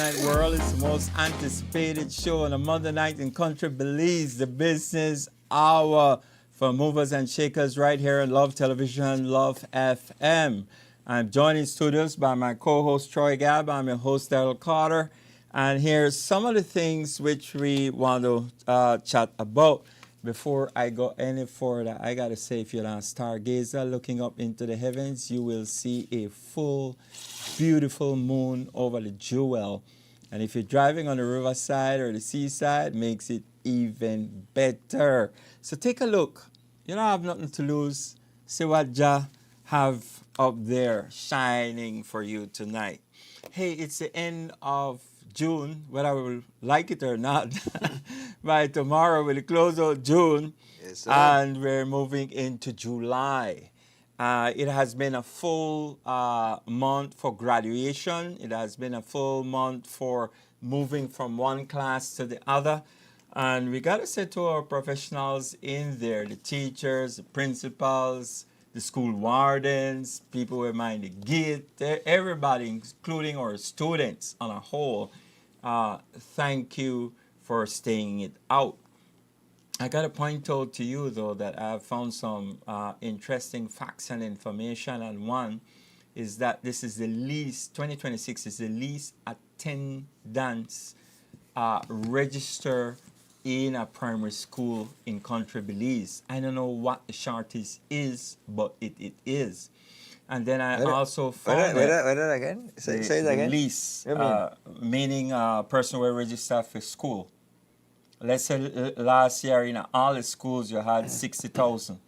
Night World. It's the most anticipated show on a Monday night in country Belize, the business hour for movers and shakers right here on Love Television, Love FM. I'm joined in studios by my co-host Troy Gabb. I'm your host Daryl Carter. And here's some of the things which we want to chat about. Before I go any further, I got to say, if you're a stargazer looking up into the heavens, you will see a full, beautiful moon over the Jewel. And if you're driving on the riverside or the seaside, makes it even better. So take a look. You don't have nothing to lose. See what Jah have up there shining for you tonight. Hey, it's the end of June, whether we will like it or not. By tomorrow, we'll close out June, Yes, and we're moving into July. It has been a full month for graduation. It has been a full month for moving from one class to the other. And we got to say to our professionals in there, the teachers, the principals, the school wardens, people who mind the gate, everybody, including our students on a whole, thank you for staying it out. I got to point out to you, though, that I've found some interesting facts and information, and one is that this is the least, 2026 is the least attendance register in a primary school in country Belize. I don't know what the shortage is, but it is. And then I also found Wait that again. Say it again. Least, meaning a person will register for school. Let's say last year in all the schools you had 60,000.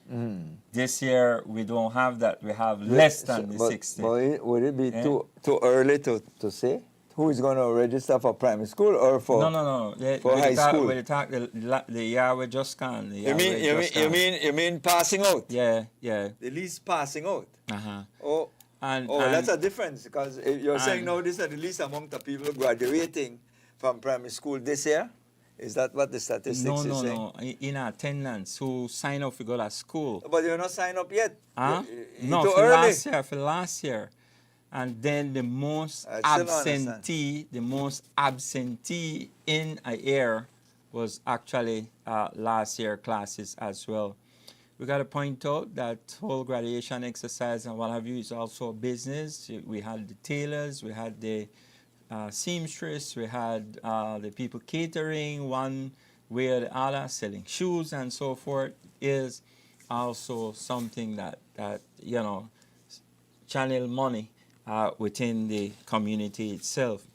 This year we don't have that. We have less than the 60. But would it be too early to say who is going to register for primary school or for No. for high school? The year we just gone. You mean passing out? Yeah. The least passing out. Uh-huh. And that's a difference, because you're saying now this is the least amount of people graduating from primary school this year. Is that what the statistics is saying? No. In attendance who sign up to go to school. But you're not signed up yet. No, too for early. last year. And then the most absentee in a year was actually last year classes as well. We got to point out that whole graduation exercise and what have you is also a business. We had the tailors, we had the seamstress, we had the people catering, one way or the other, selling shoes and so forth, is also something that channel money within the community itself.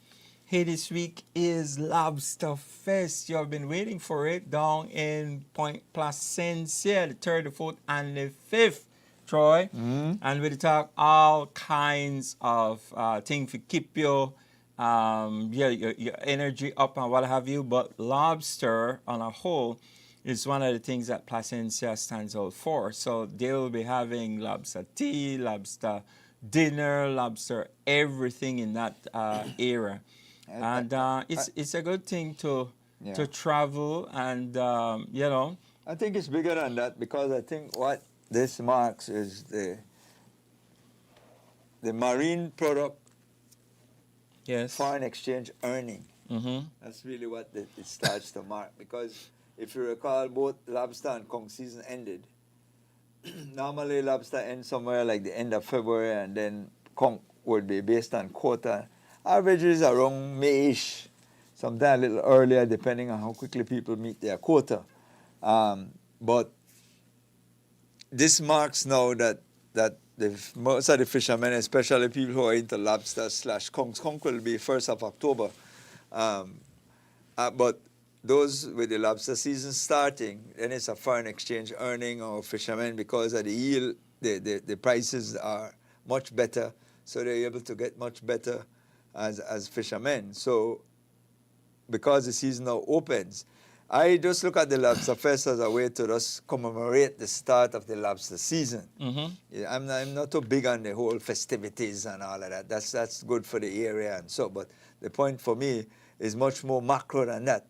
Hey, this week is Lobster Fest. You have been waiting for it down in Point Placencia, the 3rd, the 4th, and the 5th, Troy. And we'll talk all kinds of things to keep your energy up and what have you. But lobster on a whole is one of the things that Placencia stands out for. So they will be having lobster tea, lobster dinner, lobster, everything in that era. And it's a good thing to travel and, I think it's bigger than that, because I think what this marks is the marine product foreign exchange earning. That's really what it starts to mark, because if you recall, both lobster and conch season ended. Normally lobster ends somewhere like the end of February, and then conch would be based on quota. Averages around May-ish, sometimes a little earlier depending on how quickly people meet their quota. But this marks now that most of the fishermen, especially people who are into lobster / conch will be 1st of October. But those with the lobster season starting, then it's a foreign exchange earning or fishermen, because of the yield, the prices are much better, so they're able to get much better as fishermen. So because the season now opens, I just look at the Lobster Fest as a way to just commemorate the start of the lobster season. Yeah, I'm not too big on the whole festivities and all of that. That's good for the area and so, but the point for me is much more macro than that.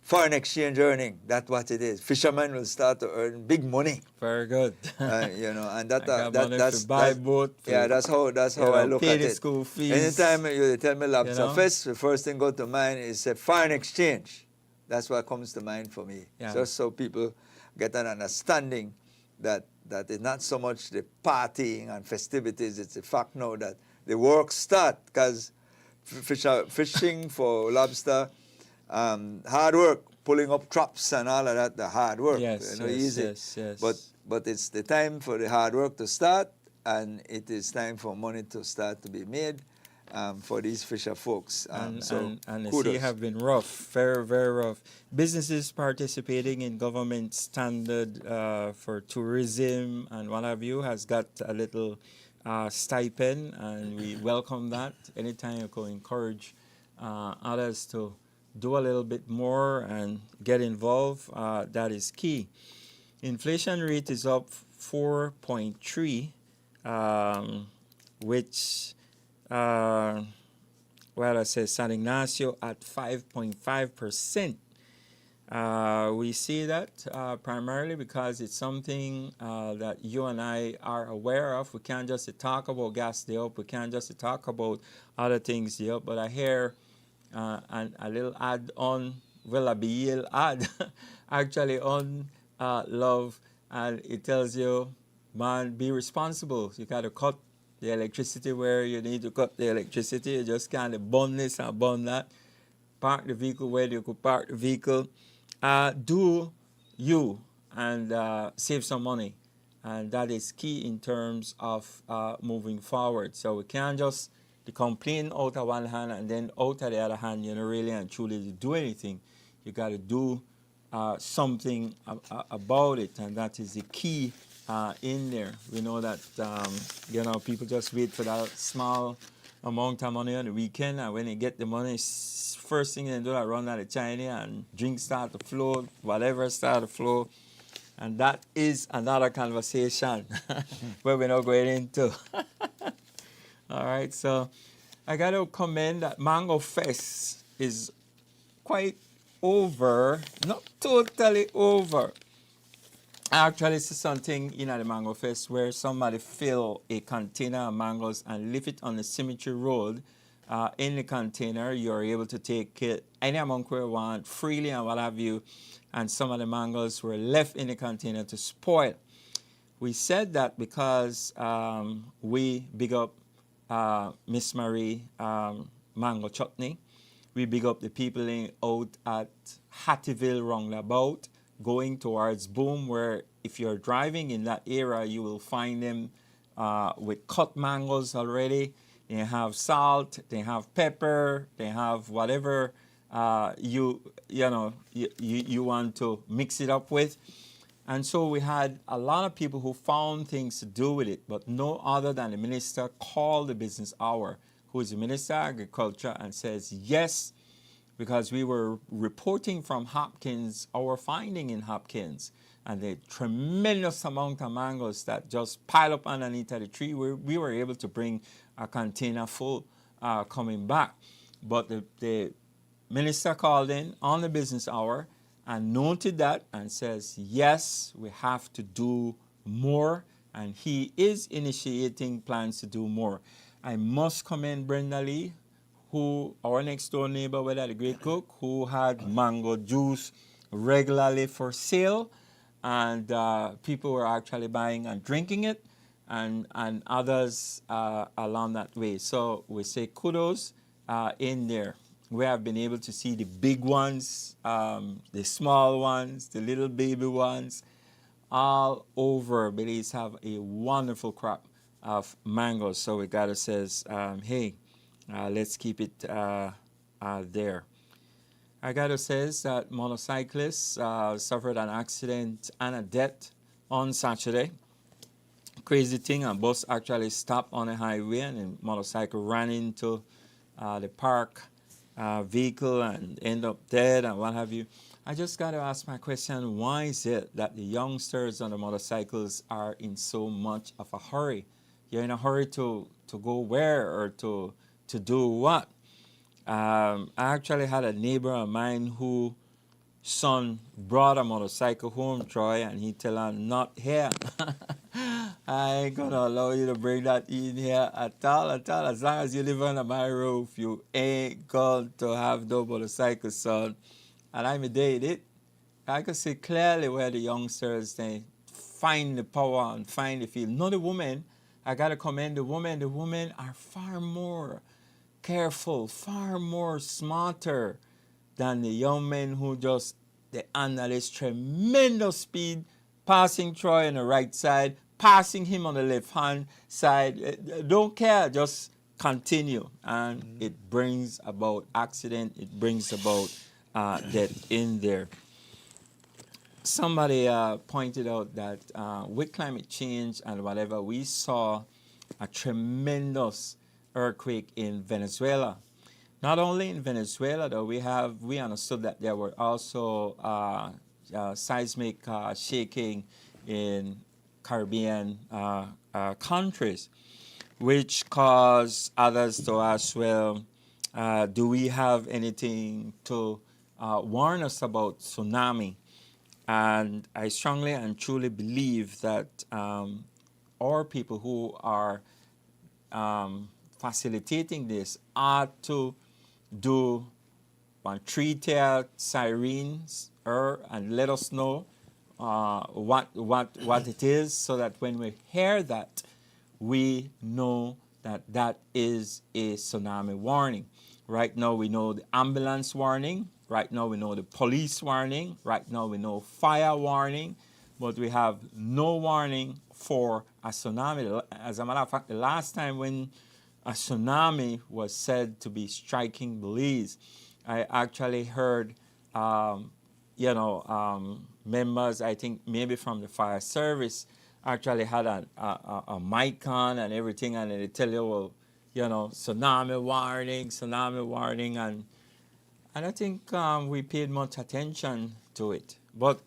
foreign exchange earning. That's what it is. Fishermen will start to earn big money. Very good. And I got money to buy boat. that's how I look pay at the it. school fees. Anytime you tell me lobster know? fish, the first thing go to mind is a foreign exchange. That's what comes to mind for me. Yeah. Just so people get an understanding that it's not so much the partying and festivities. It's the fact now that the work start, because fishing for lobster, hard work, pulling up traps and all of that, the hard work. Yes, easy. yes. But it's the time for the hard work to start, and it is time for money to start to be made for these fisher folks. And the kudos. sea have been rough, very, very rough. Businesses participating in government standard for tourism and what have you has got a little stipend, and we welcome that. Anytime you can encourage others to do a little bit more and get involved, that is key. Inflation rate is up 4.3, which, well, I say San Ignacio at 5.5%. We see that primarily because it's something that you and I are aware of. We can't just talk about gas day up. We can't just talk about other things day up. But I hear and a little ad on, well, a BL ad actually on Love, and it tells you, man, be responsible. You got to cut the electricity where you need to cut the electricity. You just can't burn this and burn that. Park the vehicle where you could park the vehicle. Do you and save some money. And that is key in terms of moving forward. So we can't just complain out of one hand and then out of the other hand, you know, really and truly to do anything. You got to do something about it, and that is the key in there. We know that, you know, people just wait for that small amount of money on the weekend, and when they get the money, first thing they do is run out of China and drinks start to flow, whatever start to flow. And that is another conversation where we're not going into. All right, so I got to commend that Mango Fest is quite over, not totally over. I actually see something in the Mango Fest where somebody fill a container of mangoes and leave it on the Cemetery Road. In the container, you're able to take it any amount you want freely and what have you. And some of the mangoes were left in the container to spoil. We said that because we big up Miss Marie Mango Chutney. We big up the people out at Hattieville roundabout going towards Boom, where if you're driving in that area, you will find them with cut mangoes already. They have salt, they have pepper, they have whatever you want to mix it up with. And so we had a lot of people who found things to do with it, but no other than the minister called the business hour, who is the Minister of Agriculture, and says, yes, because we were reporting from Hopkins, our finding in Hopkins, and the tremendous amount of mangoes that just pile up underneath the tree, we were able to bring a container full coming back. But the minister called in on the business hour and noted that and says, yes, we have to do more, and he is initiating plans to do more. I must commend Brenda Lee, who, our next door neighbor with the Great Cook, who had mango juice regularly for sale, and people were actually buying and drinking it, and others along that way. So we say kudos in there. We have been able to see the big ones, the small ones, the little baby ones, all over. Belize have a wonderful crop of mangoes. So we gotta says, hey, let's keep it there. I gotta says that motorcyclists suffered an accident and a death on Saturday. Crazy thing, a bus actually stopped on a highway and a motorcycle ran into the park vehicle and end up dead and what have you. I just got to ask my question, why is it that the youngsters on the motorcycles are in so much of a hurry? You're in a hurry to go where or to do what? I actually had a neighbor of mine who son brought a motorcycle home, Troy, and he tell her, not here. I ain't gonna allow you to bring that in here at all, at all. As long as you live under my roof, you ain't going to have no motorcycle, son. And I'm a date it. I could see clearly where the youngsters, they find the power and find the feel. Not the women. I gotta commend the women. The women are far more careful, far more smarter than the young men who just they handle this tremendous speed, passing Troy on the right side, passing him on the left hand side. Don't care, just continue, and it brings about accident. It brings about death in there. Somebody pointed out that with climate change and whatever, we saw a tremendous earthquake in Venezuela. Not only in Venezuela, though, we understood that there were also seismic shaking in Caribbean countries, which caused others to ask, well, do we have anything to warn us about tsunami? And I strongly and truly believe that our people who are facilitating this ought to do one three-tier sirens and let us know what it is, so that when we hear that, we know that that is a tsunami warning. Right now we know the ambulance warning. Right now we know the police warning. Right now we know fire warning. But we have no warning for a tsunami. As a matter of fact, the last time when a tsunami was said to be striking Belize, I actually heard, members, I think maybe from the fire service, actually had a mic on and everything, and they tell you, well, tsunami warning, and I think we paid much attention to it. But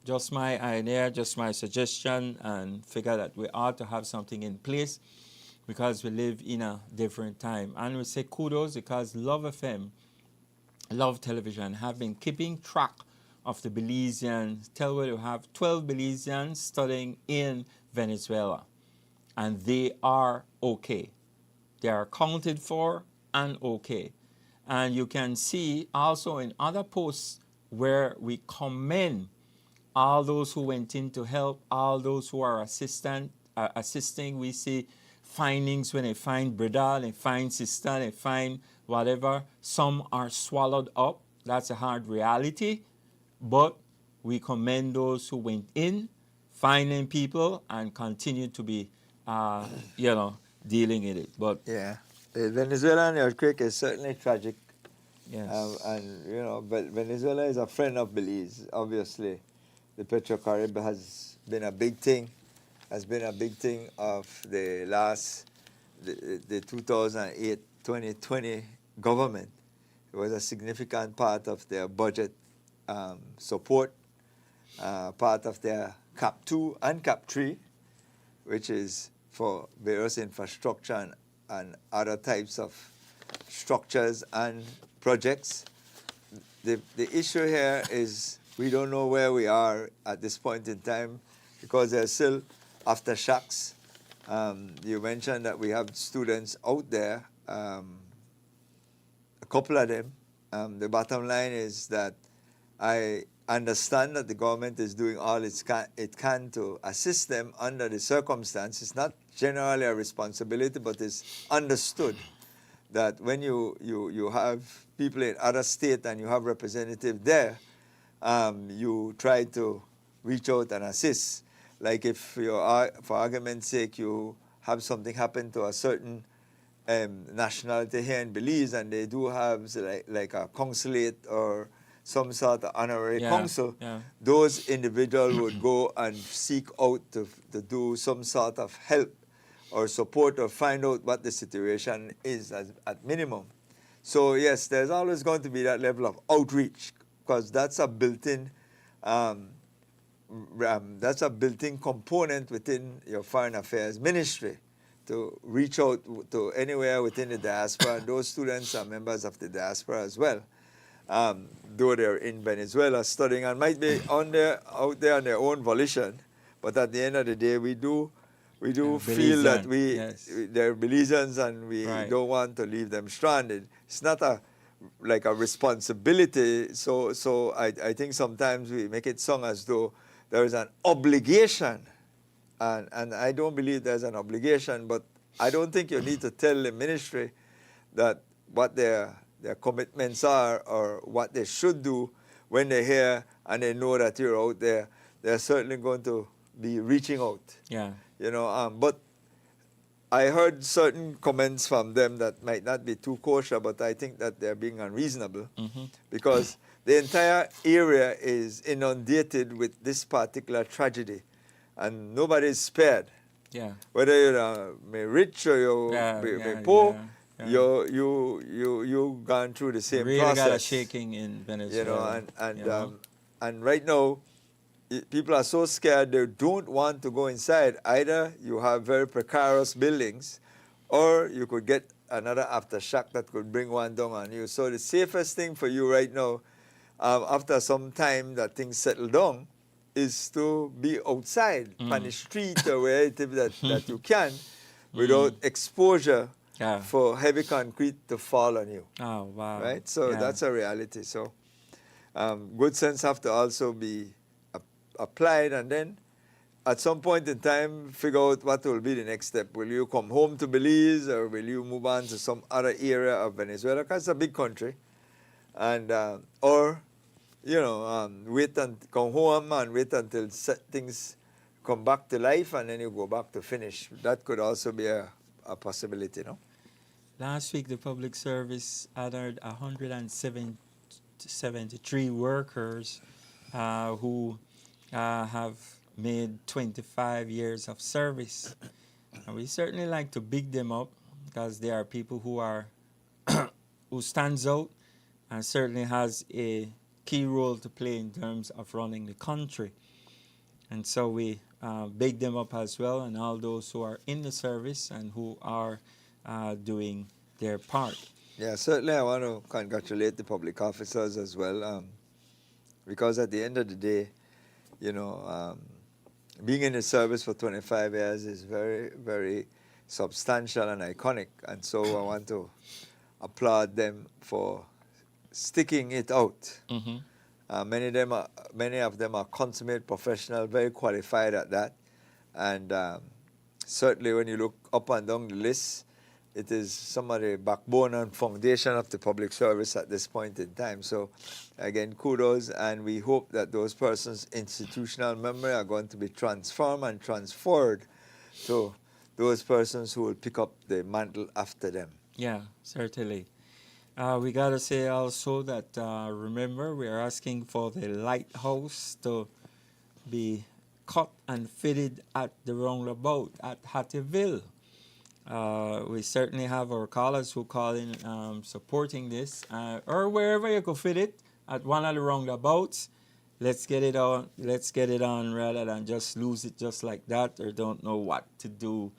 just my idea, just my suggestion, and figure that we ought to have something in place because we live in a different time. And we say kudos because Love FM, Love Television have been keeping track of the Belizeans. Tell we have 12 Belizeans studying in Venezuela, and they are okay. They are accounted for and okay. And you can see also in other posts where we commend all those who went in to help, all those who are assisting. We see findings when they find brother, they find sister, they find whatever. Some are swallowed up. That's a hard reality. But we commend those who went in, finding people, and continue to be, dealing with it. But yeah, the Venezuelan earthquake is certainly tragic. yes, but Venezuela is a friend of Belize. Obviously, the Petrocarib has been a big thing. Has been a big thing of the 2008-2020 government. It was a significant part of their budget support, part of their CAP 2 and CAP 3, which is for various infrastructure and other types of structures and projects. The issue here is we don't know where we are at this point in time because there's still aftershocks. You mentioned that we have students out there, a couple of them. The bottom line is that I understand that the government is doing all it can to assist them under the circumstances. It's not generally a responsibility, but it's understood that when you have people in other states and you have representatives there, you try to reach out and assist. Like if for argument's sake, you have something happen to a certain nationality here in Belize, and they do have like a consulate or some sort of honorary consul, those individuals would go and seek out to do some sort of help or support or find out what the situation is at minimum. So yes, there's always going to be that level of outreach because that's a built-in component within your foreign affairs ministry to reach out to anywhere within the diaspora. And those students are members of the diaspora as well. though they're in Venezuela studying and might be out there on their own volition. But at the end of the day, we do feel that Belizean, yes. they're Belizeans and we Right. don't want to leave them stranded. It's not like a responsibility. So I think sometimes we make it sound as though there is an obligation. And I don't believe there's an obligation, but I don't think you need to tell the ministry that what their commitments are or what they should do when they're here and they know that you're out there. They're certainly going to be reaching out. Yeah. But I heard certain comments from them that might not be too kosher, but I think that they're being unreasonable because the entire area is inundated with this particular tragedy, and nobody is spared. Yeah. Whether you're rich or you're poor, you gone through the same really process. got a shaking in Venezuela. And right now, people are so scared they don't want to go inside. Either you have very precarious buildings, or you could get another aftershock that could bring one down on you. So the safest thing for you right now, after some time that things settle down, is to be outside on the street or wherever that you can without exposure for heavy concrete to fall on you. Oh, wow. Right? So that's a reality. So good sense have to also be applied, and then at some point in time figure out what will be the next step. Will you come home to Belize, or will you move on to some other area of Venezuela, because it's a big country, and or wait and come home and wait until things come back to life and then you go back to finish. That could also be a possibility, no? Last week, the public service honored 173 workers who have made 25 years of service. And we certainly like to big them up, because they are people who are who stands out and certainly has a key role to play in terms of running the country. And so we big them up as well, and all those who are in the service and who are doing their part. Yeah, certainly I want to congratulate the public officers as well, because at the end of the day, being in the service for 25 years is very, very substantial and iconic. And so I want to applaud them for sticking it out. Many of them are consummate professionals, very qualified at that. And certainly when you look up and down the list, it is some of the backbone and foundation of the public service at this point in time. So again, kudos, and we hope that those persons' institutional memory are going to be transformed and transferred to those persons who will pick up the mantle after them. Yeah, certainly. We got to say also that, remember, we are asking for the lighthouse to be cut and fitted at the roundabout at Hattieville. We certainly have our callers who call in supporting this, or wherever you could fit it at one of the roundabouts. Let's get it on rather than just lose it just like that, or don't know what to do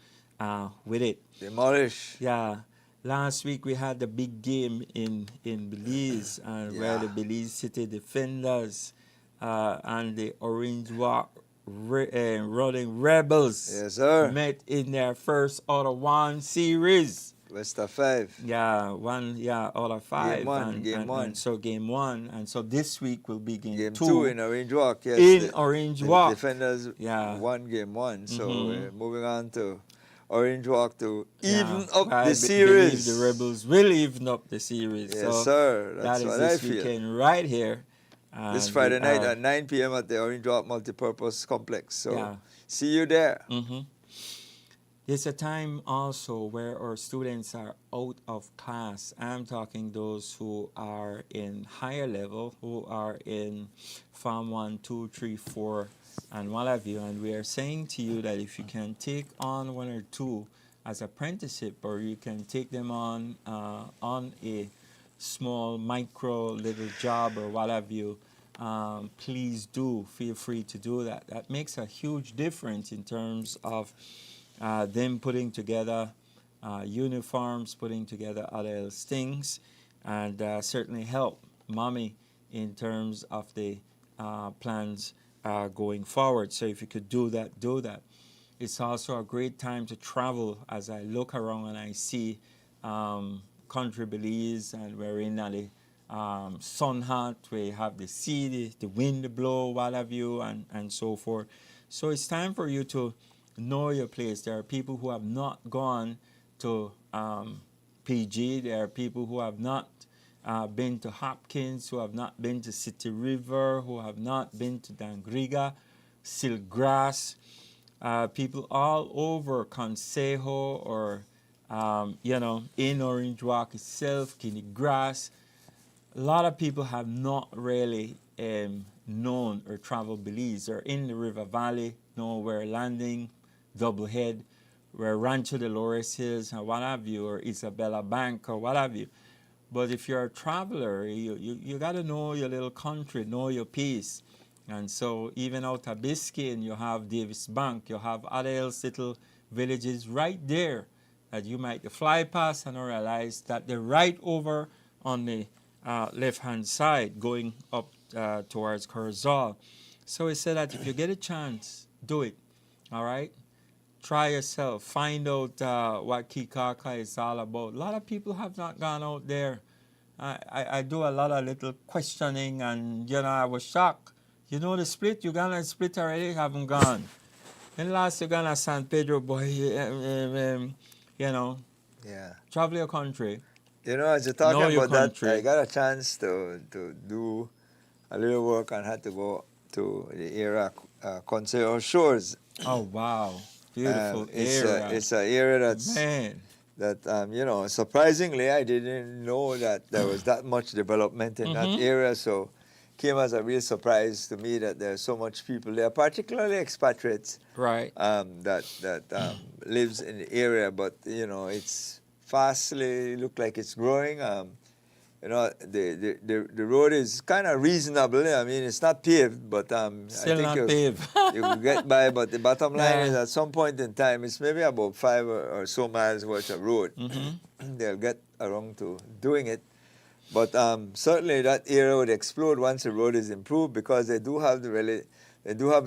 with it. Demolish. Yeah. Last week we had the big game in Belize, where the Belize City Defenders and the Orange Walk Running Rebels met in their first out of one series. Best of 5. Yeah, out of 5. Game one. So game 1. And so this week will be game 2 in Orange Walk. Yes, in Orange Walk. The Defenders won game 1. So moving on to Orange Walk to even up the series. I believe the Rebels will even up the series. Yes, sir. That's what I feel. This weekend right here. This Friday night at 9 p.m. at the Orange Walk Multipurpose Complex. So see you there. It's a time also where our students are out of class. I'm talking those who are in higher level, who are in Form 1, 2, 3, 4, and what have you. And we are saying to you that if you can take on 1 or 2 as apprenticeship, or you can take them on a small micro little job or what have you, please do feel free to do that. That makes a huge difference in terms of them putting together uniforms, putting together other things, and certainly help mommy in terms of the plans going forward. So if you could do that, do that. It's also a great time to travel. As I look around and I see country Belize, and we're in the sun hat, where you have the sea, the wind blow, what have you, and so forth. So it's time for you to know your place. There are people who have not gone to PG. There are people who have not been to Hopkins, who have not been to City River, who have not been to Dangriga, Silgrass. People all over Consejo, or in Orange Walk itself, Kinney Grass. A lot of people have not really known or traveled Belize. They're in the River Valley, know where Landing, Doublehead, where Rancho Dolores Hills, and what have you, or Isabella Bank, or what have you. But if you're a traveler, you got to know your little country, know your piece. And so even out of Biscayne, you have Davis Bank, you have other else little villages right there that you might fly past and realize that they're right over on the left-hand side going up towards Corozal. So we said that if you get a chance, do it, all right? Try yourself. Find out what Kikaka is all about. A lot of people have not gone out there. I do a lot of little questioning, and, I was shocked. You know the split? Uganda split already? Haven't gone. And last Uganda, San Pedro, boy, Yeah. travel your country. As you're talking about that, I got a chance to do a little work and had to go to the area, Consejo Shores. Oh, wow. Beautiful area. It's an area that's, Man. that, surprisingly, I didn't know that there was that much development in that area. So came as a real surprise to me that there's so much people there, particularly expatriates, Right. that lives in the area. But it's fastly look like it's growing. The road is kind of reasonable. I mean, it's not paved, but Still I think not paved. you will get by. But the bottom line is, at some point in time, it's maybe about 5 or so miles worth of road. They'll get around to doing it. But certainly that area would explode once the road is improved, because they do have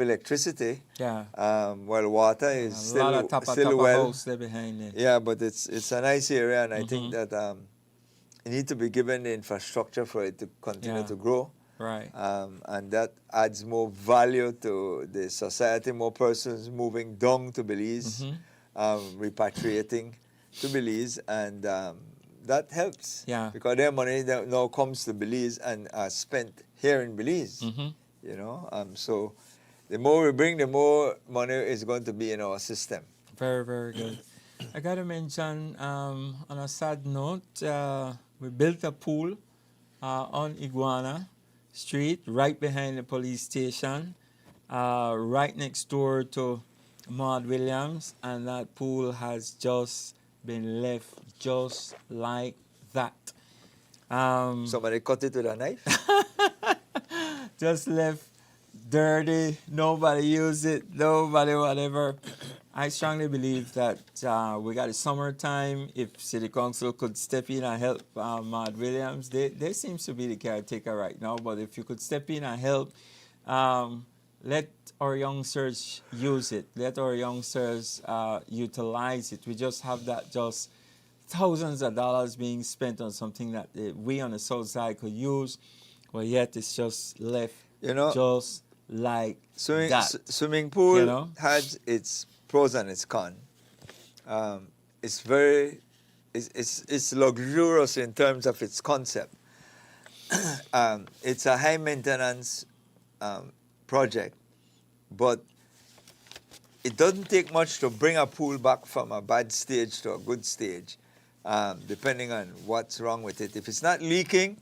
electricity. Yeah. While water is a lot of still well. house there behind it. Yeah, but it's a nice area, and I think that you need to be given the infrastructure for it to continue to grow. Right. And that adds more value to the society, more persons moving down to Belize, repatriating to Belize, and that helps. Yeah. Because their money now comes to Belize and are spent here in Belize. So the more we bring, the more money is going to be in our system. Very, very good. I got to mention, on a sad note, we built a pool on Iguana Street, right behind the police station, right next door to Maud Williams, and that pool has just been left just like that. Somebody cut it with a knife? Just left dirty, nobody used it, nobody whatever. I strongly believe that we got a summertime. If City Council could step in and help Maud Williams, they seems to be the caretaker right now, but if you could step in and help, let our youngsters use it. Let our youngsters utilize it. We just have that just thousands of dollars being spent on something that we on the south side could use, but yet it's just left just like that. Swimming pool has its pros and its cons. It's luxurious in terms of its concept. It's a high maintenance project, but it doesn't take much to bring a pool back from a bad stage to a good stage, depending on what's wrong with it. If it's not leaking,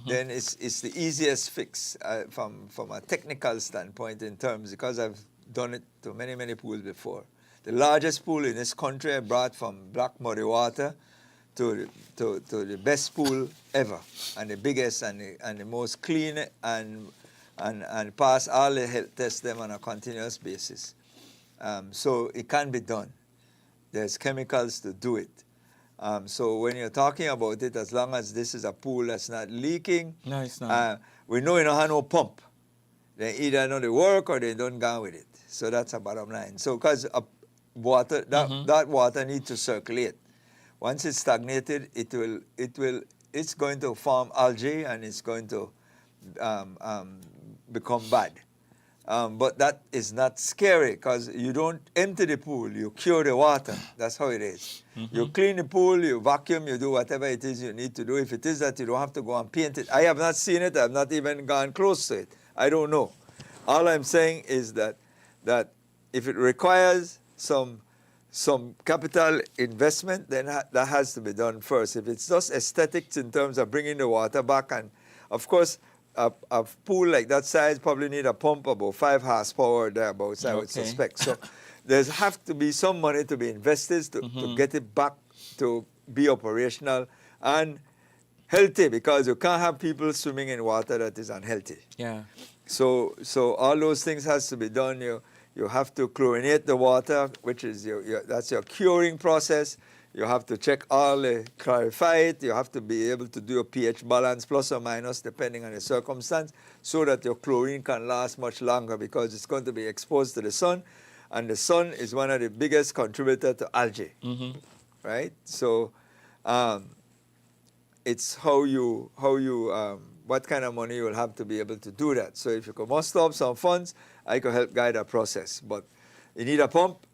then it's the easiest fix from a technical standpoint in terms, because I've done it to many, many pools before. The largest pool in this country I brought from black muddy water to the best pool ever, and the biggest and the most clean, and pass all the health tests them on a continuous basis. So it can be done. There's chemicals to do it. So when you're talking about it, as long as this is a pool that's not leaking, No, it's not. we know you don't have no pump. They either know they work or they don't go with it. So that's a bottom line. So because water, that water needs to circulate. Once it's stagnated, it's going to form algae and it's going to become bad. But that is not scary because you don't empty the pool, you cure the water. That's how it is. You clean the pool, you vacuum, you do whatever it is you need to do. If it is that you don't have to go and paint it. I have not seen it, I have not even gone close to it. I don't know. All I'm saying is that if it requires some capital investment, then that has to be done first. If it's just aesthetics in terms of bringing the water back, and of course, a pool like that size probably need a pump about 5 horsepower thereabouts, I would suspect. So there's have to be some money to be invested to get it back to be operational and healthy, because you can't have people swimming in water that is unhealthy. Yeah. So all those things has to be done. You have to chlorinate the water, which is that's your curing process. You have to check clarify it. You have to be able to do a pH balance, plus or minus, depending on the circumstance, so that your chlorine can last much longer, because it's going to be exposed to the sun, and the sun is one of the biggest contributors to algae, right? So it's how you what kind of money you will have to be able to do that. So if you could muster up some funds, I could help guide that process. But you need a pump,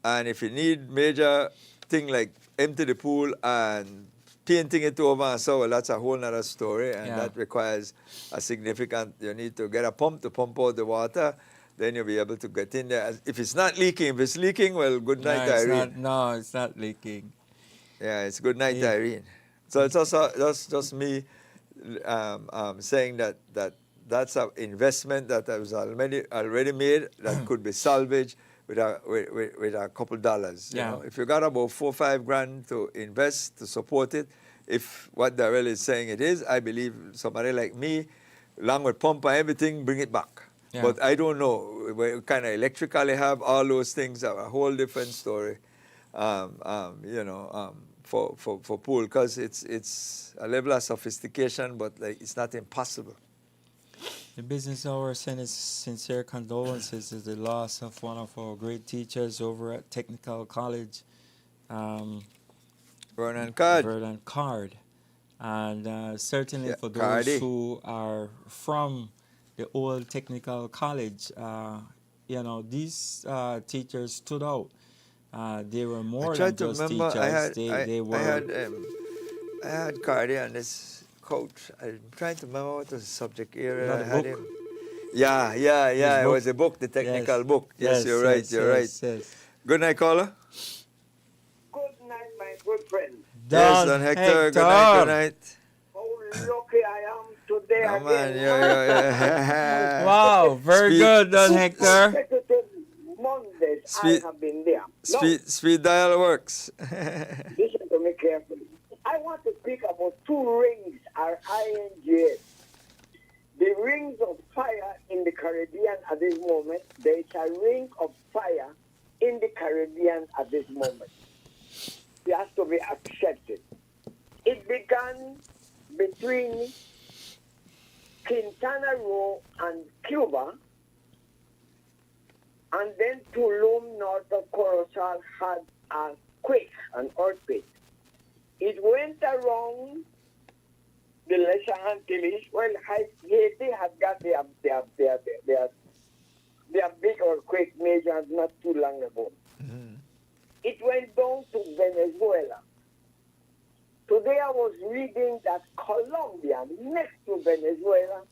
and if you need major thing like empty the pool and painting it over and so, well, that's a whole nother story, and that requires a significant, you need to get a pump to pump out the water, then you'll be able to get in there. If it's not leaking, if it's leaking, well, good night, Irene. It's not leaking. Yeah, it's good night, Irene. So it's also just me saying that's an investment that was already made that could be salvaged with a couple dollars. You know? If you got about $4 or $5 grand to invest to support it, if what Darrell is saying it is, I believe somebody like me, along with pump and everything, bring it back. Yeah. But I don't know what kind of electrical they have. All those things are a whole different story. For pool, because it's a level of sophistication, but like it's not impossible. The business owner sends his sincere condolences to the loss of one of our great teachers over at Technical College, Vernon Card. And certainly for those who are from the old Technical College, these teachers stood out. They were more than just teachers. I had Cardi on this coach. I'm trying to remember what was the subject area. I had him. Yeah. It was a book, the technical book. Yes, you're right. Yes. Good night, caller. Good night, my good friend. Don Hector. Good night. How lucky I am today again. Man, yeah. Wow, very good, Don Hector. Mondays I have been there. Speed dial works. Listen to me carefully. I want to speak about 2 rings, RINGs. The rings of fire in the Caribbean at this moment. There is a ring of fire in the Caribbean at this moment. It has to be accepted. It began between Quintana Roo and Cuba, and then Tulum, north of Corozal, had a quake, an earthquake. It went around the Lesser Antilles. Well, Haiti had got their big earthquake measures not too long ago. Mm-hmm. It went down to Venezuela. Today I was reading that Colombia, next to Venezuela,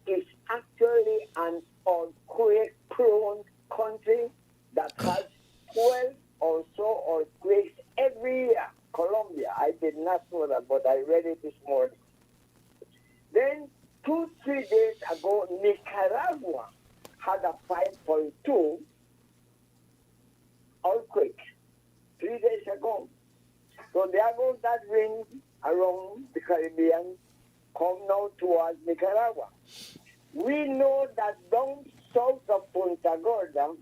is actually an earthquake-prone country that has 12 or so earthquakes every year. Colombia, I did not know that, but I read it this morning. Then 2-3 days ago, Nicaragua had a 5.2 earthquake 3 days ago. So there goes that ring around the Caribbean, come now towards Nicaragua. We know that down south of Punta Gorda,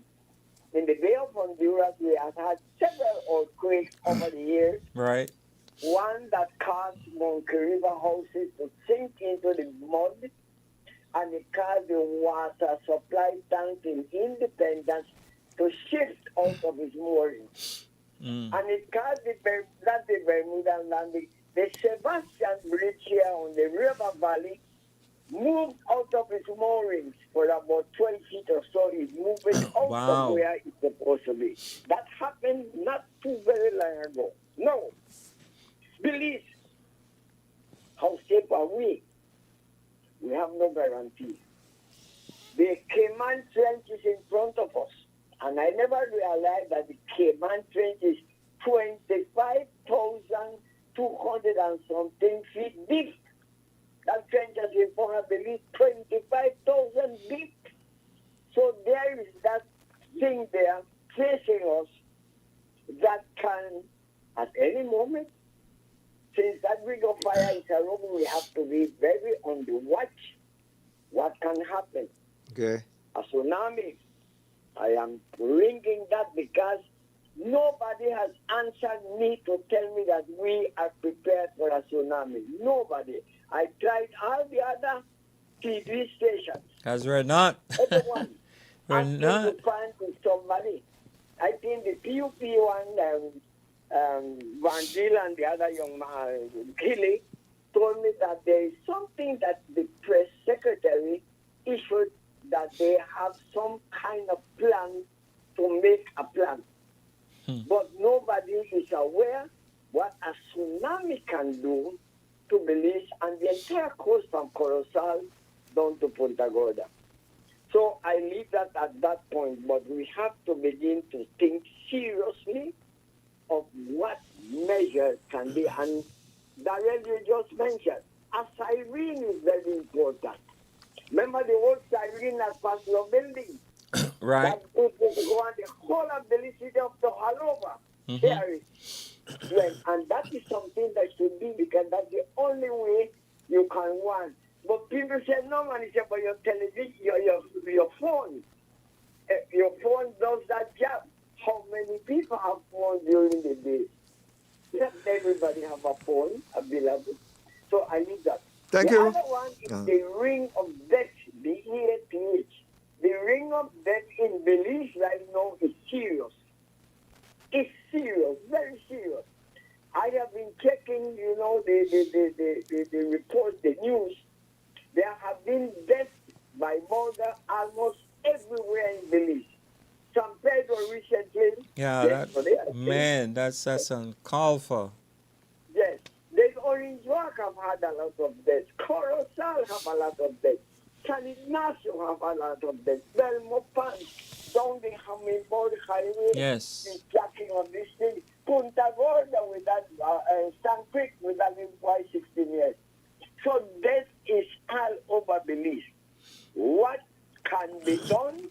in the Bay of Honduras, we have had several earthquakes over the years. Right. one that caused Monkey River houses to sink into the mud, and it caused the water supply tank in Independence to shift out of its moorings. And it caused the Bermuda landing. The Sebastian Bridge here on the river valley moved out of its moorings for about 12 feet or so. It moved it out Wow. of where it's supposed to be. That happened not too very long ago. No. Belize, how safe are we? We have no guarantee. The Cayman Trench is in front of us. And I never realized that the Cayman Trench is 25,200 and something feet deep. That trench is in front of Belize, 25,000 deep. So there is that thing there facing us that can, at any moment, since that ring of fire is around, we have to be very on the watch. What can happen? Okay. A tsunami. I am ringing that because nobody has answered me to tell me that we are prepared for a tsunami. Nobody. I tried all the other TV stations. Because we're not. Everyone. We're asking not. to find somebody. I think the PUP one, Van Gil and the other young man, Gilly, told me that there is something that the press secretary issued, that they have some kind of plan to make a plan. But nobody is aware what a tsunami can do to Belize and the entire coast from Corozal down to Punta Gorda. So I leave that at that point, but we have to begin to think seriously of what measures can be. And Darrell, you just mentioned, a siren is very important. Remember the old siren at Paslo Building? Right. That it will go on the whole of the city of the Halova. There it. Yes, and that is something that should be, because that's the only way you can want. But people say, no, man, it's about your television, your phone. Your phone does that job. How many people have phones during the day? Not everybody have a phone available. So I need that. Thank the you. other one is the ring of death, BEATH. The ring of death in Belize right now is serious. It's serious, very serious. I have been checking, the reports, the news. There have been deaths by murder almost everywhere in Belize. San Pedro recently. Yeah, yesterday, I think. man, that's uncalled for. Yes. There's Orange Rock have had a lot of deaths. Corozal have a lot of deaths. San Ignacio have a lot of deaths. Belmopan, down the Hummingbird Highway. Yes. The tracking of this thing. Punta Gorda with that, Sand Creek with that boy 16 years. So death is all over Belize. What can be done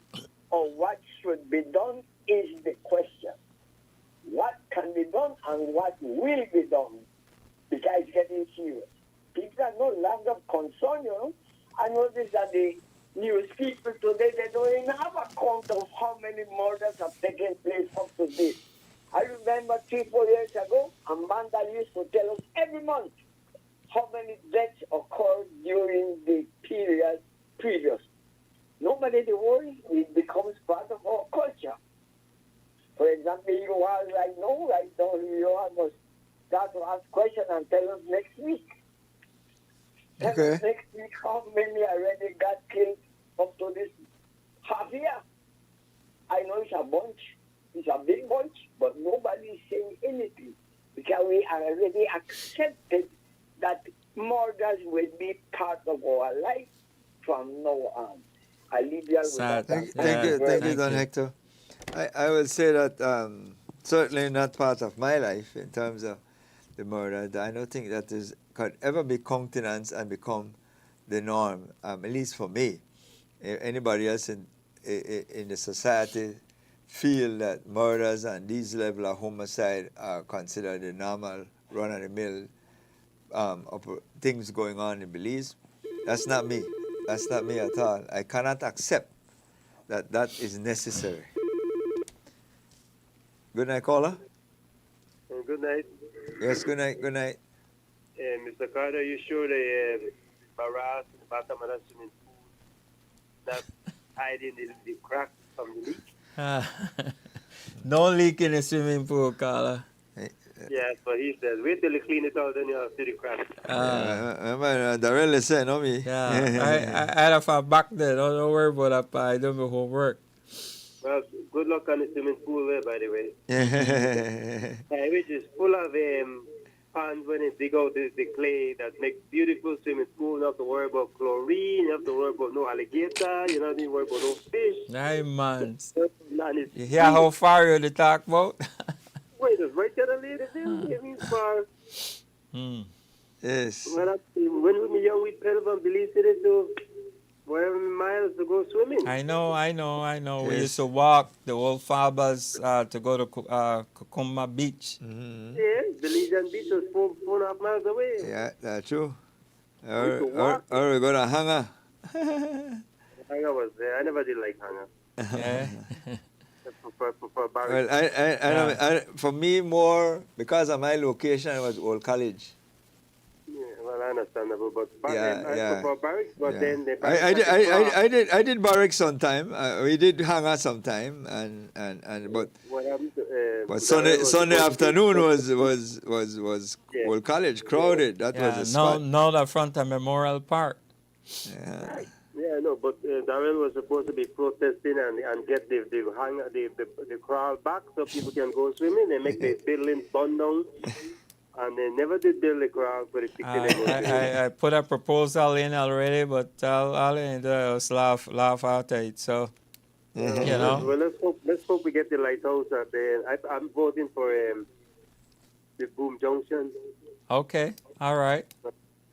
or what should be done is the question. What can be done and what will be done? Because it's getting serious. People are no longer concerned, I noticed that the news people today, they don't even have a count of how many murders have taken place up to date. I remember 3-4 years ago, Amanda used to tell us every month how many deaths occurred during the period previous. Nobody worries, it becomes part of our culture. For example, you are right now, you must start to ask questions and tell us next week. Tell Okay. us next week how many already got killed up to this half year. I know it's a bunch, it's a big bunch, but nobody is saying anything because we are already accepted that murders will be part of our life from now on. I leave you with Sad. that. Thank you, Thank Don you. Hector. I will say that certainly not part of my life in terms of the murder. I don't think that could ever be countenanced and become the norm, at least for me. If anybody else in the society feel that murders and these level of homicide are considered the normal run-of-the-mill things going on in Belize, that's not me. That's not me at all. I cannot accept that is necessary. Good night, caller. Good Good night. Yes, good night, good night. Mr. Carter, you sure the barrage in the bottom of that swimming pool not hiding the crack from the leak? No leak in the swimming pool, Carla. Yeah, but he says, wait till you clean it out, then you'll see the crack. Remember, Darrell is saying, no me. Yeah, I had a far back there. Don't worry about that. I do my homework. Well, good luck on the swimming pool there, by the way. Which is full of ponds when they dig out the clay that makes beautiful swimming pool. You don't have to worry about chlorine. You have to worry about no alligator. You don't have to worry about no fish. Hey, man. You hear how far you're to talk about? Wait, it's right there, the lady there. It means far. Yes. When we were young, we pedaled from Belize City to wherever miles to go swimming. I know. We Yes. used to walk the old fathers to go to Kukuma Beach. Yeah, Belizean Beach was 4.5 miles away. Yeah, that's true. used to walk. Or we go to Hanger. Hanger was there. I never did like Hanger. Yeah. I prefer Barry. Well, for me, more because of my location, it was Old College. Yeah, well, understandable, but Yeah, I yeah. prefer Barracks, but Yeah. then the I did barracks sometime. We did Hanger sometime, but what happened to, but Darrell was Sunday supposed to be- afternoon was Yeah. Old College crowded. That was the now, spot. now the front of Memorial Park. Yeah. Yeah, no, but Darrell was supposed to be protesting and get the crowd back so people can go swimming. They make the building burn down, and they never did build the crowd for the 16 I put a proposal in already, but all I do is laugh after it. So, you know. Well, let's hope we get the lighthouse out there. I'm voting for the Boom Junction. Okay, all right.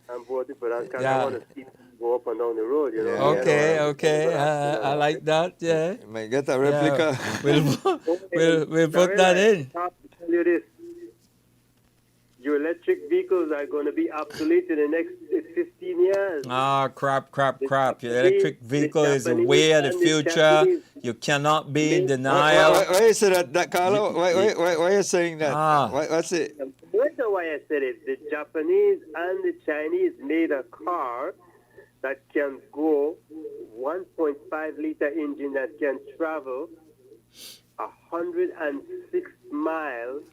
I'm voting for that because Yeah. I want to see people go up and down the road. You know. Yeah. Okay. I like that. Yeah. You might get a replica. We'll put that in. I have to tell you this. Your electric vehicles are going to be obsolete in the next 15 years. Ah, crap. Your Japanese- electric vehicle is the Japanese way of the and the future. Japanese- You cannot be in Why- denial. Why you say that, Carlo? Why are you saying that? Ah. What's it? That's why I said it. The Japanese and the Chinese made a car that can go 1.5 liter engine that can travel 106 miles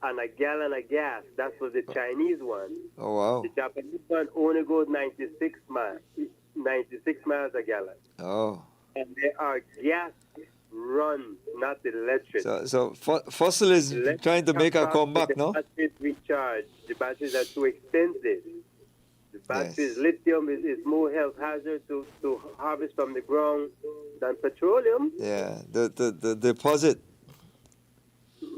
on a gallon of gas. That was the Chinese one. Oh, wow. The Japanese one only goes 96 miles a gallon. Oh. And they are gas run, not electric. So fossil is Electric trying to make a cars, comeback, the no? batteries recharge. The batteries are too expensive. The batteries, Yes. lithium is more health hazard to harvest from the ground than petroleum. Yeah, the deposit.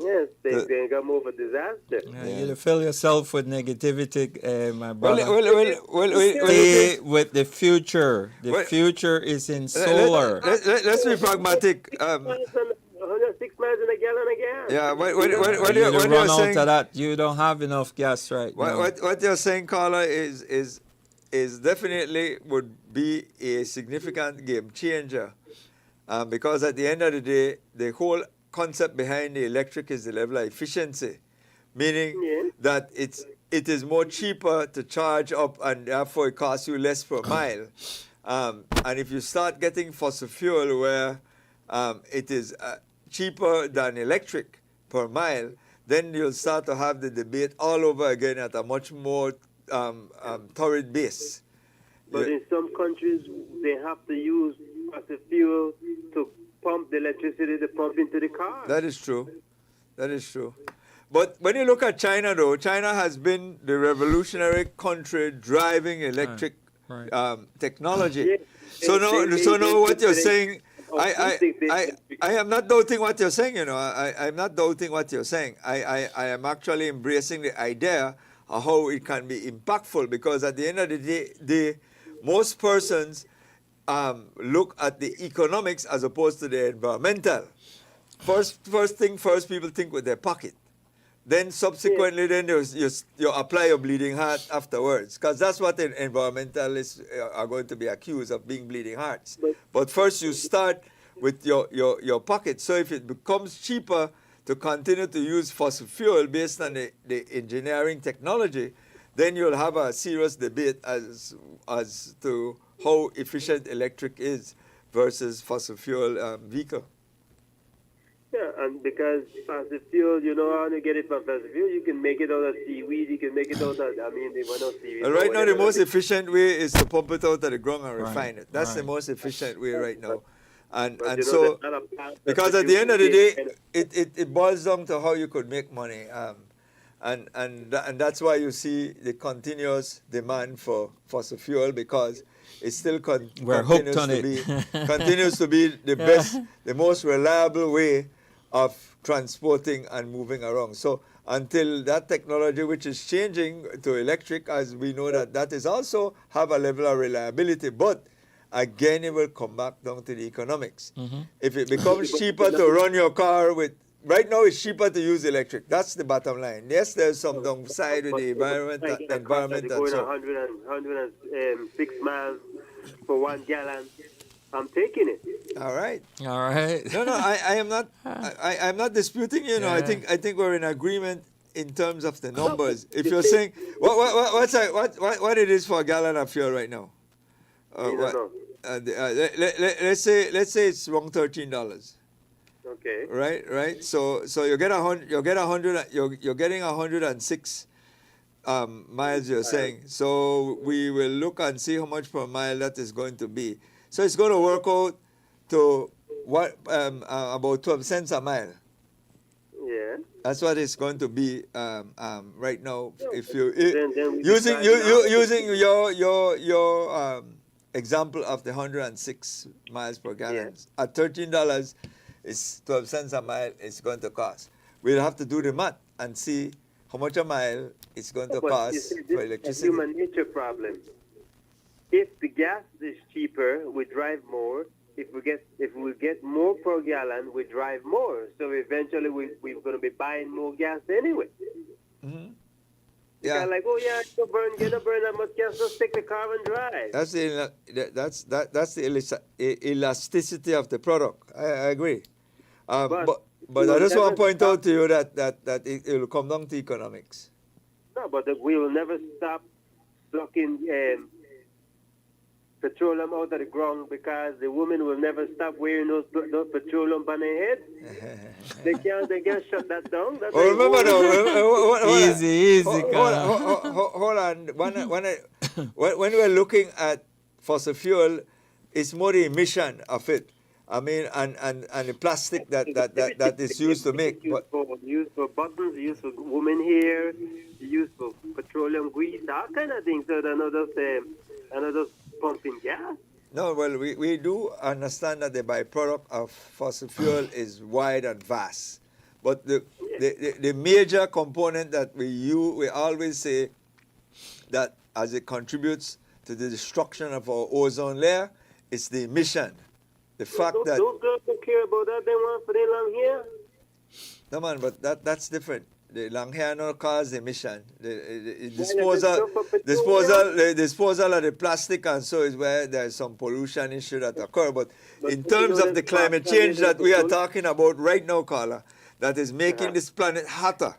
Yes, they The- can come over disaster. You fill yourself with negativity, my brother. Well, Stay with the future. The Well- future is in solar. Let's be pragmatic. 106 miles in a gallon of gas. Yeah, what You you're run out saying, of that. You don't have enough gas right now. what you're saying, Carla, is definitely would be a significant game changer, because at the end of the day, the whole concept behind the electric is the level of efficiency, meaning Yeah. that it is more cheaper to charge up and therefore it costs you less per mile. And if you start getting fossil fuel where it is cheaper than electric per mile, then you'll start to have the debate all over again at a much more torrid base. But in some countries, they have to use fossil fuel to pump the electricity to pump into the car. That is true. That is true. But when you look at China, though, China has been the revolutionary country driving electric Right. technology. Yeah. So now what you're saying, They- I am not doubting what you're saying. I'm not doubting what you're saying. I am actually embracing the idea of how it can be impactful, because at the end of the day, most persons look at the economics as opposed to the environmental. First thing first, people think with their pocket. Then subsequently, then you apply your bleeding heart afterwards, because that's what the environmentalists are going to be accused of, being bleeding hearts. But first, you start with your pocket. So if it becomes cheaper to continue to use fossil fuel based on the engineering technology, then you'll have a serious debate as to how efficient electric is versus fossil fuel vehicle. Yeah, and because fossil fuel, you know how to get it from fossil fuel? You can make it out of seaweed, you can make it out of, I mean, they went out seaweed. And right now, the most efficient way is to pump it out of the ground and Right, refine it. That's the right. most efficient way right now. And But, you know, so, there's not a path that because at you the end can of the take day, it boils down to how you could make money. And that's why you see the continuous demand for fossil fuel, because it still We're hooked on it. continues to be the best, the most reliable way of transporting and moving around. So until that technology, which is changing to electric, as we know that is also have a level of reliability, but again, it will come back down to the economics. If it becomes cheaper to run your car with, right now it's cheaper to use electric. That's the bottom line. Yes, there's some downside with the environment and going so. 106 miles for 1 gallon. I'm taking it. All right. All right. No, I am not. I'm not disputing. You know, Yeah. I think we're in agreement in terms of the numbers. If you're saying what it is for a gallon of fuel right now, let's say it's around $13. Okay. Right. So you get you're getting 106 miles. You're saying. So we will look and see how much per mile that is going to be. So it's going to work out to what about 12 cents a mile. Yeah. That's what it's going to be right now. If you Then we using decide using your example of the 106 miles per gallon at $13, is 12 cents a mile. It's going to cost. We'll have to do the math and see how much a mile it's going to But cost you see, for this is a electricity. human nature problem. If the gas is cheaper, we drive more. If we get more per gallon, we drive more. So eventually we're going to be buying more gas anyway. Mm-hmm. Yeah. Yeah, Like, oh yeah, you don't burn that much gas. Just take the car and drive. that's the elasticity of the product. I agree. But you I will just want to never point out to you that it will come down to economics. No, but we will never stop sucking petroleum out of the ground, because the women will never stop wearing those petroleum on their head. They can't shut that down. That's Oh, remember now. Easy, Hold on. When we're looking at fossil fuel, it's more the emission of it. I mean, and the plastic that is used to make. Used for buttons, used for women hair, used for petroleum grease, that kind of things. So another pumping gas. No, well, we do understand that the byproduct of fossil fuel is wide and vast. But the major component that we always say that as it contributes to the destruction of our ozone layer is the emission. The fact that... Those girls don't care about that. They want for their long hair. No, man, but that's different. The long hair no cause emission. The disposal of the plastic and so is where there's some pollution issue that occur. But in terms of the climate change that we are talking about right now, Carla, that is making this planet hotter,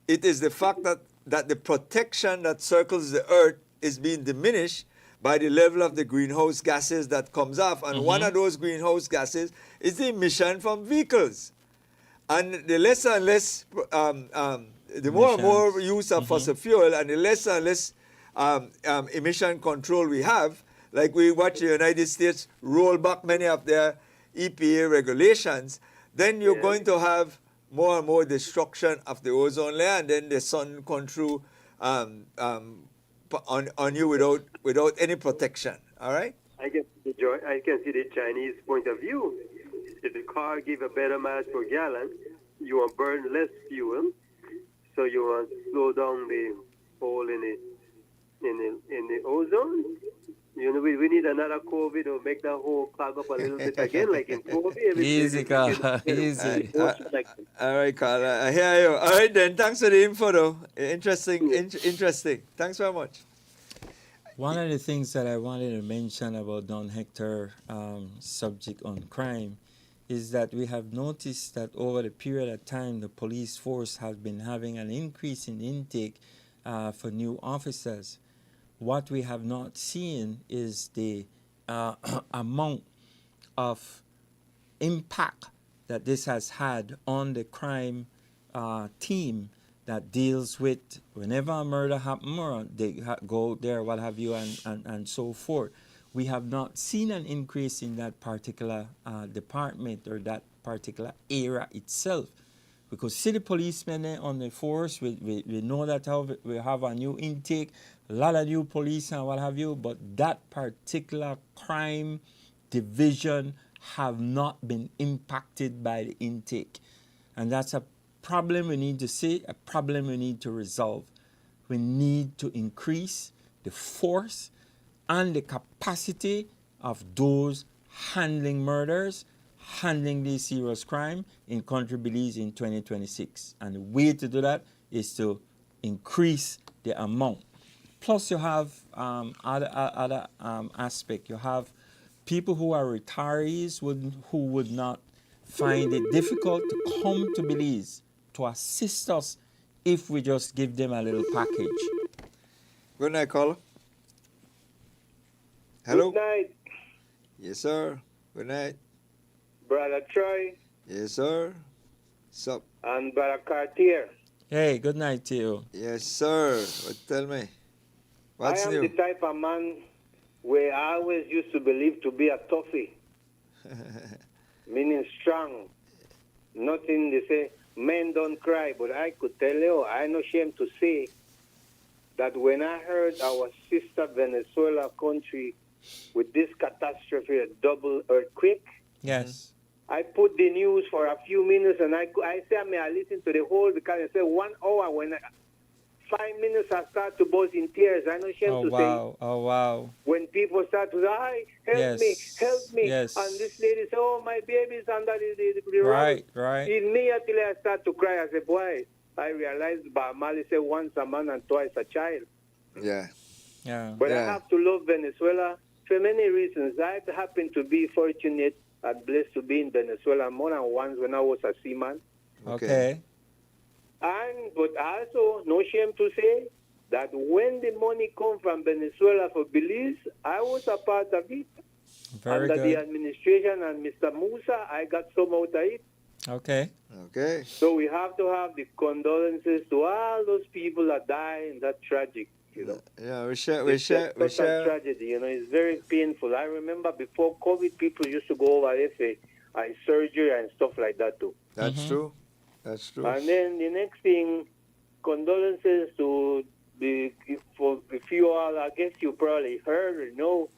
it is the fact that the protection that circles the earth is being diminished by the level of the greenhouse gases that comes off. And one of those greenhouse gases is the emission from vehicles. And the less and less, the more and more use of fossil fuel, and the less and less emission control we have, like we watch the United States roll back many of their EPA regulations, then you're going to have more and more destruction of the ozone layer, and then the sun come through on you without any protection. All right? I can see the Chinese point of view. If the car give a better miles per gallon, you want to burn less fuel, so you want to slow down the hole in the ozone. You know, we need another COVID to make that hole clog up a little bit again, like in COVID. Easy, Carl. Easy. All right, Carl. I hear you. All right, then. Thanks for the info, though. Interesting. Thanks very much. One of the things that I wanted to mention about Don Hector subject on crime is that we have noticed that over the period of time, the police force has been having an increase in intake for new officers. What we have not seen is the amount of impact that this has had on the crime team that deals with whenever a murder happens or they go there, what have you, and so forth. We have not seen an increase in that particular department or that particular area itself. Because city policemen on the force, we know that we have a new intake, a lot of new police and what have you, but that particular crime division have not been impacted by the intake. And that's a problem we need to see, a problem we need to resolve. We need to increase the force and the capacity of those handling murders, handling these serious crime in country Belize in 2026. And the way to do that is to increase the amount. Plus you have other aspect. You have people who are retirees who would not find it difficult to come to Belize to assist us if we just give them a little package. Good night, caller. Hello. Good night, Yes, sir. Good night. Brother Troy Yes, sir. Sup? and Brother Cartier. Hey, good night to you. Yes, sir. Tell me. What's I am new? the type of man where I always used to believe to be a toughie, meaning strong. Nothing they say, men don't cry, but I could tell you, I'm not ashamed to say that when I heard our sister Venezuela country with this catastrophe, a double earthquake, Yes. I put the news for a few minutes and I say, I listen to the whole because I say 1 hour when 5 minutes I start to burst in tears. I'm not ashamed Oh to wow. say Oh wow. when people start to say, help Yes. me, Yes. and this lady say, oh, my baby's under the Right, rubble. right. Immediately I start to cry. I say, boy, I realized Bob Marley said once a man and twice a child. Yeah. Yeah. But I Yeah. have to love Venezuela for many reasons. I happen to be fortunate and blessed to be in Venezuela more than once when I was a seaman. Okay. But also, no shame to say that when the money come from Venezuela for Belize, I was a part of it. Very Under the good. administration and Mr. Musa, I got some out of it. Okay. Okay. So we have to have the condolences to all those people that die in that tragic, you know. Yeah, we share. It's a total tragedy, you know. It's very painful. I remember before COVID, people used to go over there for surgery and stuff like that too. That's true. That's true. And then the next thing, condolences to if you all, I guess you probably heard or know,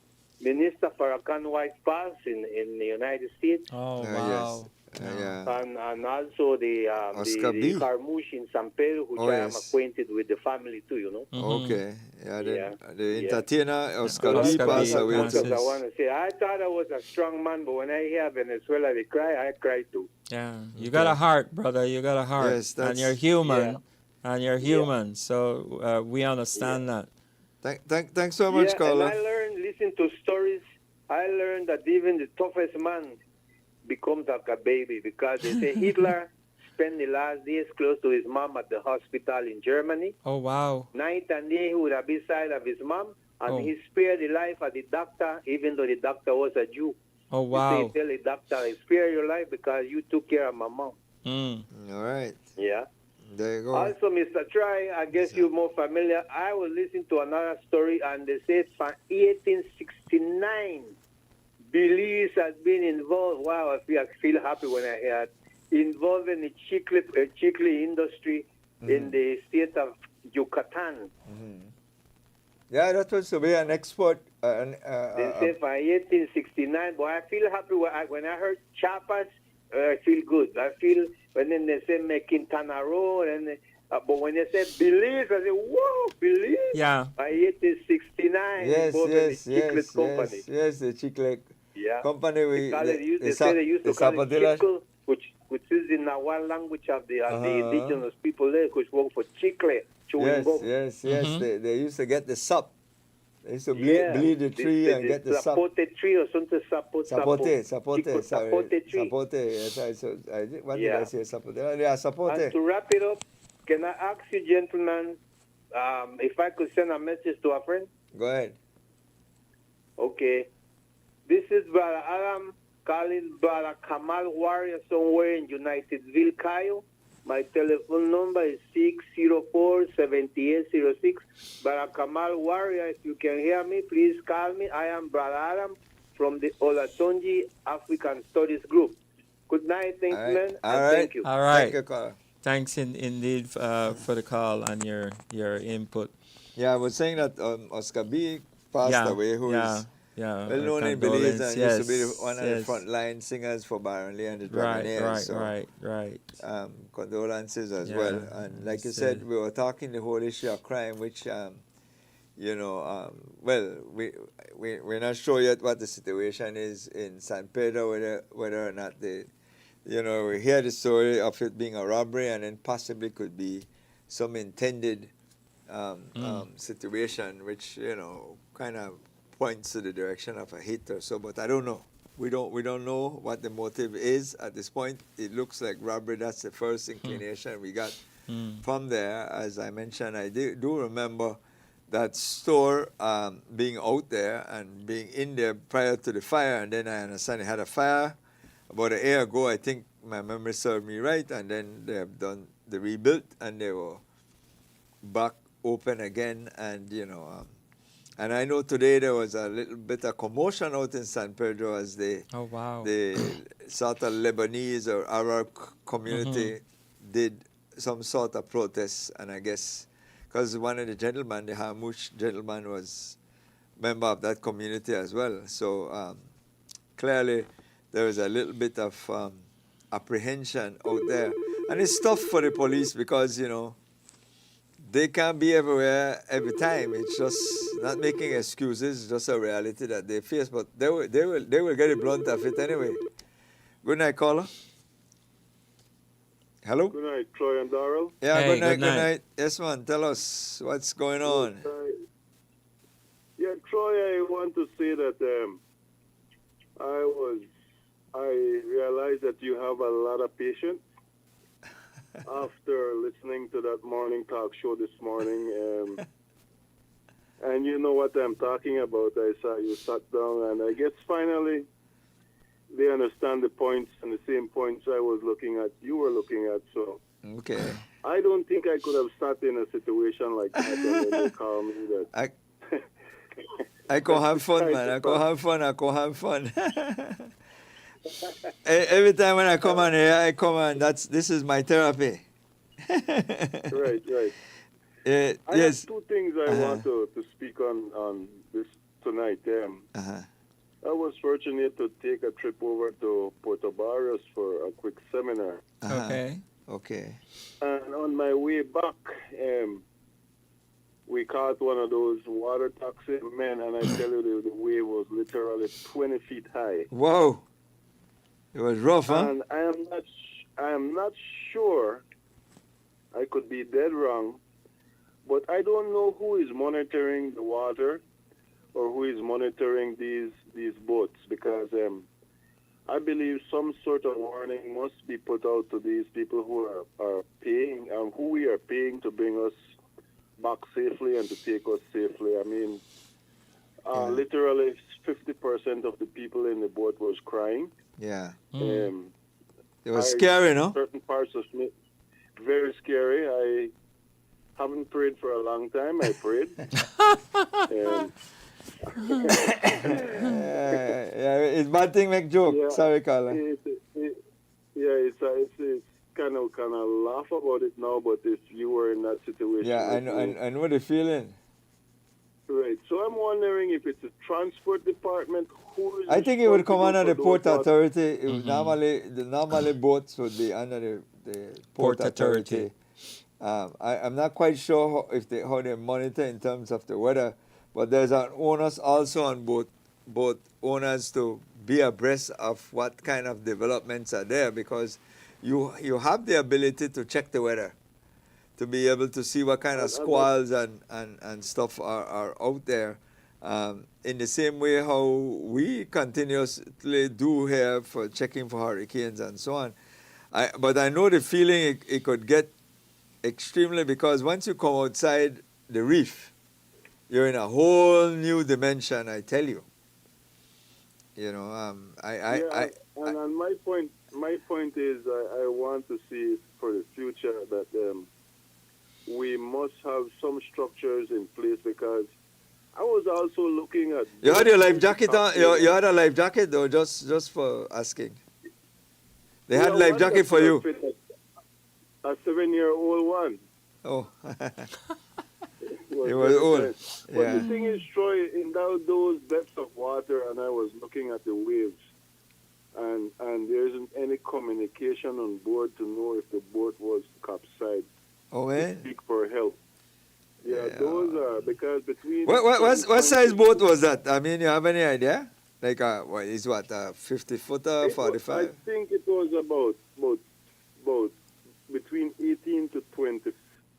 Minister Farrakhan wife passed in the United States. Oh Yes. wow. Yeah. And also the Oscar B. Carmouche in San Pedro, which Oh, I am yes. acquainted with the family too, you know. Okay. Yeah. The Yeah. entertainer Oscar B Oscar B. passed away Francis. too. I want to say, I thought I was a strong man, but when I hear Venezuela, they cry, I cry too. Yeah. You got a heart, brother. You got a heart. Yes, and that's- you're human. Yeah. And you're human. So we understand that. Thanks so much, And caller. I learned, listen to stories, I learned that even the toughest man becomes like a baby because they say Hitler spent the last days close to his mom at the hospital in Germany. Oh wow. Night and day he would have been beside of his mom, and Oh. he spared the life of the doctor, even though the doctor was a Jew. Oh He wow. tell the doctor, I spare your life because you took care of my mom. Mm. All right. Yeah. There you go. Also, Mr. Try, I guess you're more familiar. I was listening to another story, and they said from 1869, Belize has been involved. Wow, I feel happy when I hear it. Involved in the chicle industry in the state of Yucatan. Yeah, that was to be an export. They said from 1869, but I feel happy when I heard Chiapas. I feel good. I feel when then they say Quintana Roo, and but when they say Belize, I say, whoa, Belize. Yeah. By 1869, Yes, involved yes, in the Chiclet yes, Company. yes, the Chicle Yeah. Company. They say they used to call it Zapatilla. chicle, which is the Nahuatl language of the indigenous people there, which work for chicle, chewing Yes, gum. yes, yes. They used to get the sap. They used to bleed the tree and get the sap. Sapote tree or something. Sapote, Chico sorry. sapote tree. Sapote, yes, what did Yeah. I say? Sapote. Yeah, sapote. And to wrap it up, can I ask you, gentlemen, if I could send a message to a friend? Go ahead. Okay. This is Brother Aram calling Brother Kamal Warrior somewhere in Unitedville, Kyle. My telephone number is 604-7806. Brother Kamal Warrior, if you can hear me, please call me. I am Brother Aram from the Olatunji African Studies Group. Good night, thanks, man. Thank you. All right. Thank you, Carl. Thanks indeed for the call and your input. Yeah, I was saying that Oscar B passed away, who is well known in Belize and used to be one of the frontline singers for Baron Lee and the Dragonaires. Right. Condolences as well. And like you said, we were talking the whole issue of crime, which, well, we're not sure yet what the situation is in San Pedro, whether or not we hear the story of it being a robbery and then possibly could be some intended situation, which, kind of points to the direction of a hit or so, but I don't know. We don't know what the motive is at this point. It looks like robbery. That's the first inclination we got from there. As I mentioned, I do remember that store being out there and being in there prior to the fire, and then I understand they had a fire about a year ago. I think my memory served me right, and then they have done the rebuild, and they were back open again, and and I know today there was a little bit of commotion out in San Pedro as the sort of Lebanese or Arab community did some sort of protest, and I guess because one of the gentlemen, the Hamouche gentleman, was member of that community as well. So clearly there was a little bit of apprehension out there, and it's tough for the police because they can't be everywhere every time. It's just not making excuses. It's just a reality that they face. But they will get the blunt of it anyway. Good night, caller. Hello. Good night, Troy and Darrell. Yeah. Hey, good night. Yes, man. Tell us what's going on. Yeah, Troy. I want to say that I realized that you have a lot of patience. After listening to that morning talk show this morning, and you know what I'm talking about. I saw you sat down, and I guess finally they understand the points and the same points I was looking at, you were looking at. So okay, I don't think I could have sat in a situation like that, and then they call me that. I go have fun, man. I go have fun. Every time when I come on here, I come on. This is my therapy. Right. I yes. have two things I want to speak on this tonight. I was fortunate to take a trip over to Puerto Barrios for a quick seminar. Okay. And on my way back, we caught one of those water taxi men, and I tell you, the wave was literally 20 feet high. Whoa. It was rough, huh? And I am not sure. I could be dead wrong, but I don't know who is monitoring the water or who is monitoring these boats, because I believe some sort of warning must be put out to these people who are paying, who we are paying to bring us back safely and to take us safely. I mean, literally 50% of the people in the boat was crying. Yeah. It was scary, no? Certain parts of me, very scary. I haven't prayed for a long time. I prayed. It's bad thing make joke. Yeah, sorry, Carla. It's kind of laugh about it now, but if you were in that situation, I know the feeling. Right. So I'm wondering if it's a transport department. I think it would come under the Port Authority. Normally boats would be under the Port Authority. I'm not quite sure how they monitor in terms of the weather, but there's an onus also on boat owners to be abreast of what kind of developments are there, because you have the ability to check the weather, to be able to see what kind of squalls and stuff are out there. In the same way how we continuously do here for checking for hurricanes and so on. But I know the feeling it could get extremely, because once you come outside the reef, you're in a whole new dimension, I tell you. You know, and my point is, I want to see for the future that we must have some structures in place, because I was also looking at. You had your life jacket on. You had a life jacket though, just for asking. They had life jacket for you. A 7-year-old one. Oh. It was old. Nice. But the thing is, Troy, in those depths of water, and I was looking at the waves, and there isn't any communication on board to know if the boat was capsized. Oh, man. Speak for help. Yeah, those are, because between... What size boat was that? I mean, you have any idea? Like, a 50-footer, 45? I think it was about between 18 to 20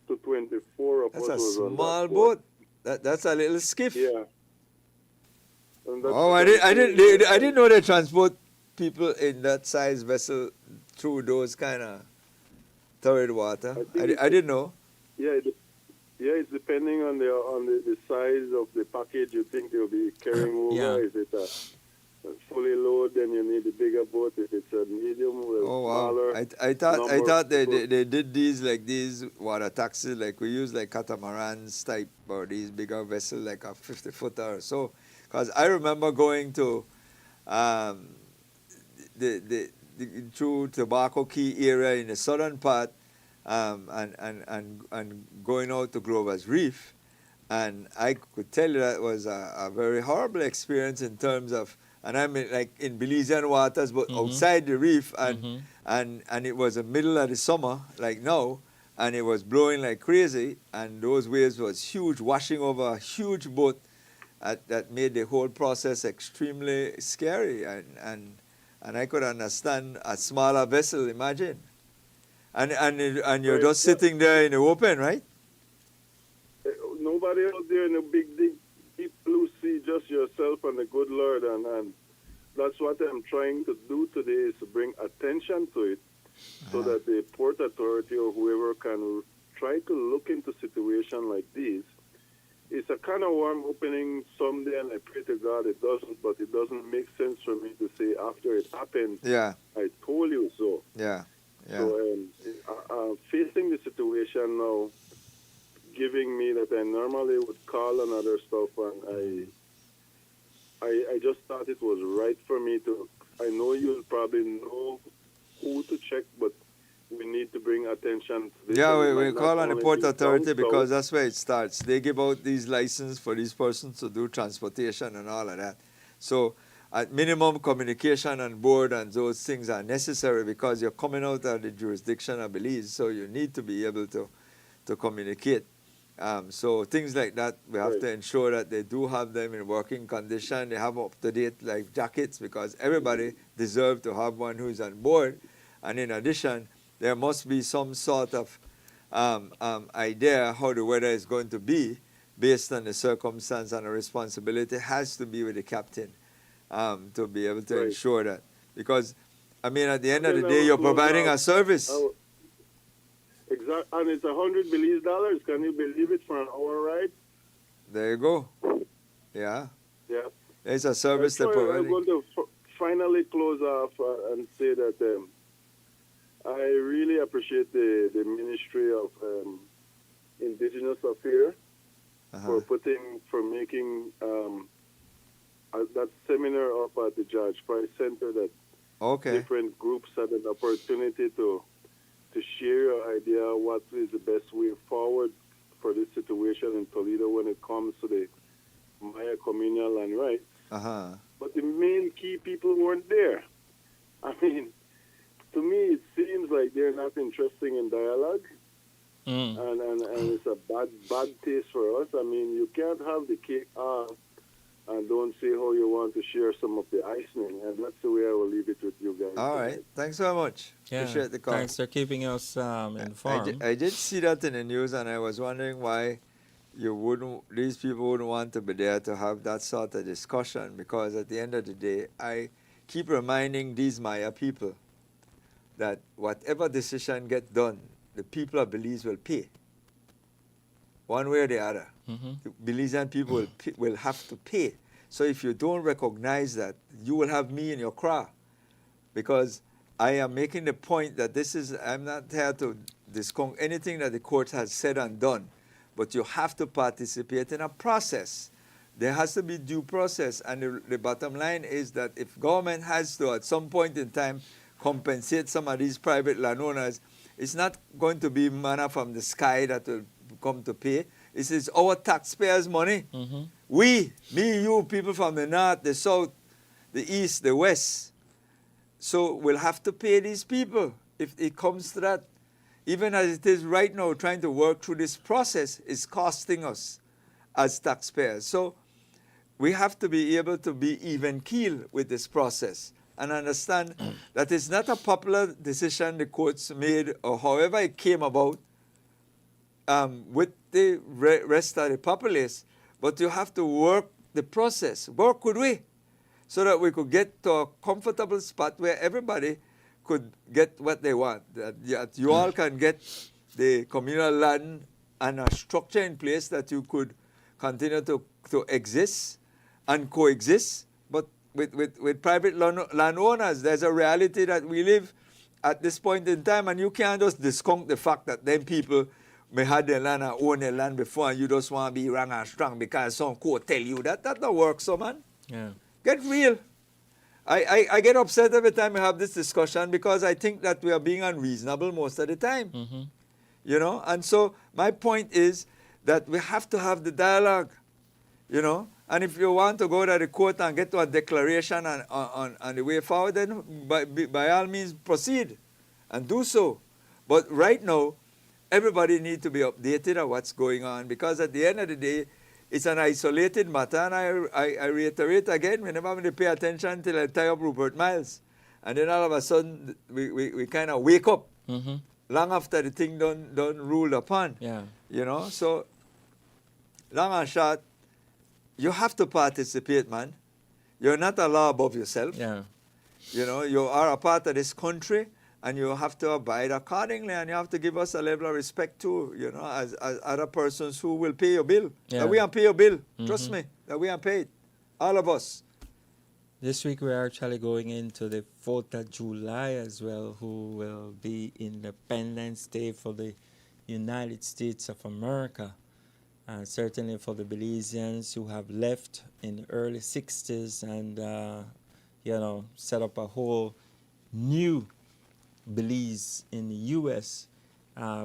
to 24 of That's what a was on small that boat. That's a little skiff. Yeah. Oh, I didn't know they transport people in that size vessel through those kind of torrid water. I didn't know. Yeah, it's depending on the size of the package you think they'll be carrying over. Yeah. If it's a fully load, then you need a bigger boat. If it's a medium, smaller. I thought they did these water taxis like we use, like catamarans type, or these bigger vessels like a 50-footer or so. Because I remember going to through Tobacco Key area in the southern part, and going out to Glover's Reef, and I could tell you that was a very horrible experience in terms of, and I mean like in Belizean waters, but outside the reef, and it was the middle of the summer, like now, and it was blowing like crazy, and those waves was huge, washing over a huge boat, that made the whole process extremely scary, and I could understand a smaller vessel, imagine. And you're just sitting there in the open, right? Nobody out there in the big, deep blue sea, just yourself and the good Lord. And that's what I'm trying to do today, is to bring attention to it, so that the Port Authority or whoever can try to look into situations like these. It's a kind of warm opening someday, and I pray to God it doesn't, but it doesn't make sense for me to say after it happened, I told you so. Yeah. So facing the situation now, giving me that I normally would call and other stuff, and I just thought it was right for me to. I know you'll probably know who to check, but we need to bring attention to this. Yeah, we call on the Port Authority, because that's where it starts. They give out these licenses for these persons to do transportation and all of that. So at minimum, communication on board and those things are necessary, because you're coming out of the jurisdiction of Belize, so you need to be able to communicate. So things like that, we have to ensure that they do have them in working condition. They have up-to-date life jackets, because everybody deserves to have one who's on board. And in addition, there must be some sort of idea how the weather is going to be based on the circumstance, and the responsibility has to be with the captain. To be able to ensure that, because I mean, at the end of the day, you're providing a service. Exactly, and it's $100 Belize. Can you believe it, for an hour ride? There you go. Yeah. Yeah. It's a service they're providing. I'm going to finally close off and say that I really appreciate the Ministry of Indigenous Affairs for making that seminar up at the George Price Center, that different groups had an opportunity to share your idea what is the best way forward for this situation in Toledo when it comes to the Maya communal land rights. But the main key people weren't there. I mean, to me, it seems like they're not interested in dialogue, and it's a bad taste for us. I mean, you can't have the cake and don't say how you want to share some of the icing, and that's the way I will leave it with you guys. All right, thanks very much. Yeah. Appreciate the call. Thanks for keeping us informed. I did see that in the news, and I was wondering why these people wouldn't want to be there to have that sort of discussion, because at the end of the day, I keep reminding these Maya people that whatever decision gets done, the people of Belize will pay, one way or the other. The Belizean people will have to pay. So if you don't recognize that, you will have me in your crowd, because I am making the point that I'm not here to discount anything that the court has said and done, but you have to participate in a process. There has to be due process, and the bottom line is that if government has to, at some point in time, compensate some of these private landowners, it's not going to be manna from the sky that will come to pay. This is our taxpayers' money. We, me, you, people from the north, the south, the east, the west. So we'll have to pay these people if it comes to that. Even as it is right now, trying to work through this process is costing us as taxpayers. So we have to be able to be even keel with this process and understand that it's not a popular decision the courts made, or however it came about with the rest of the populace, but you have to work the process, work with we, so that we could get to a comfortable spot where everybody could get what they want. That you all can get the communal land and a structure in place that you could continue to exist and coexist. But with private landowners, there's a reality that we live at this point in time, and you can't just discount the fact that them people may have their land and own their land before, and you just want to be wrong and strong because some court tell you that. That don't work, so man. Yeah. Get real. I get upset every time we have this discussion, because I think that we are being unreasonable most of the time. You know, and so my point is that we have to have the dialogue, you know, and if you want to go to the court and get to a declaration on the way forward, then by all means proceed and do so. But right now, everybody needs to be updated on what's going on, because at the end of the day, it's an isolated matter, and I reiterate again, we never really pay attention until I tie up Rupert Miles. And then all of a sudden, we kind of wake up long after the thing done ruled upon. Yeah. You know, so long and short, you have to participate, man. You're not a law above yourself. Yeah. You know, you are a part of this country, and you have to abide accordingly, and you have to give us a level of respect too, you know, as other persons who will pay your bill. Yeah. That we can pay your bill. Trust me, that we can pay it. All of us. This week we're actually going into the 4th of July as well, who will be Independence Day for the United States of America. And certainly for the Belizeans who have left in the early 60s and, you know, set up a whole new Belize in the U.S.,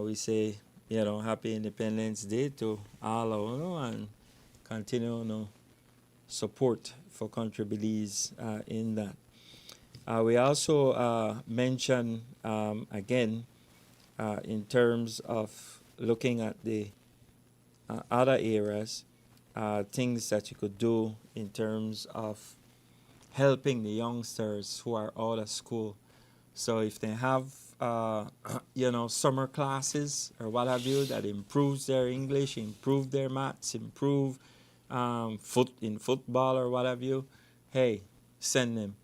we say, you know, Happy Independence Day to all of you, and continue, you know, support for country Belize in that. We also mention again in terms of looking at the other areas, things that you could do in terms of helping the youngsters who are out of school. So if they have, you know, summer classes or what have you that improves their English, improve their maths, improve football or what have you, hey, send them,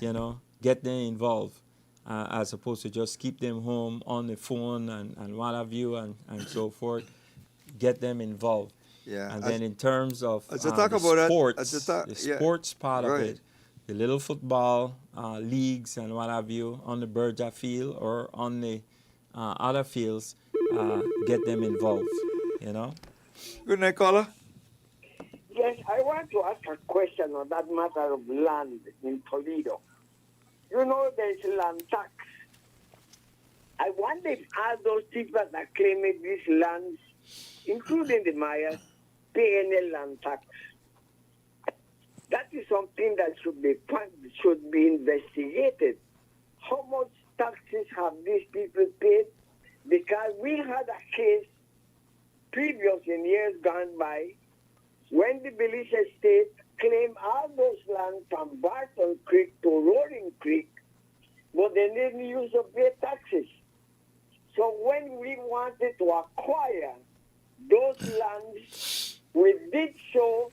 you know, get them involved, as opposed to just keep them home on the phone and what have you and so forth. Get them involved. Yeah. And then in terms of talk the about sports, that, the sports part of right. it, the little football leagues and what have you on the Berja field or on the other fields, get them involved, you know. Good night, caller. Yes, I want to ask a question on that matter of land in Toledo. You know, there's land tax. I wonder if all those people that claim these lands, including the Mayas, pay any land tax. That is something that should be investigated. How much taxes have these people paid? Because we had a case previous in years gone by when the Belize State claimed all those lands from Barton Creek to Roaring Creek, but they didn't use to pay taxes. So when we wanted to acquire those lands, we did so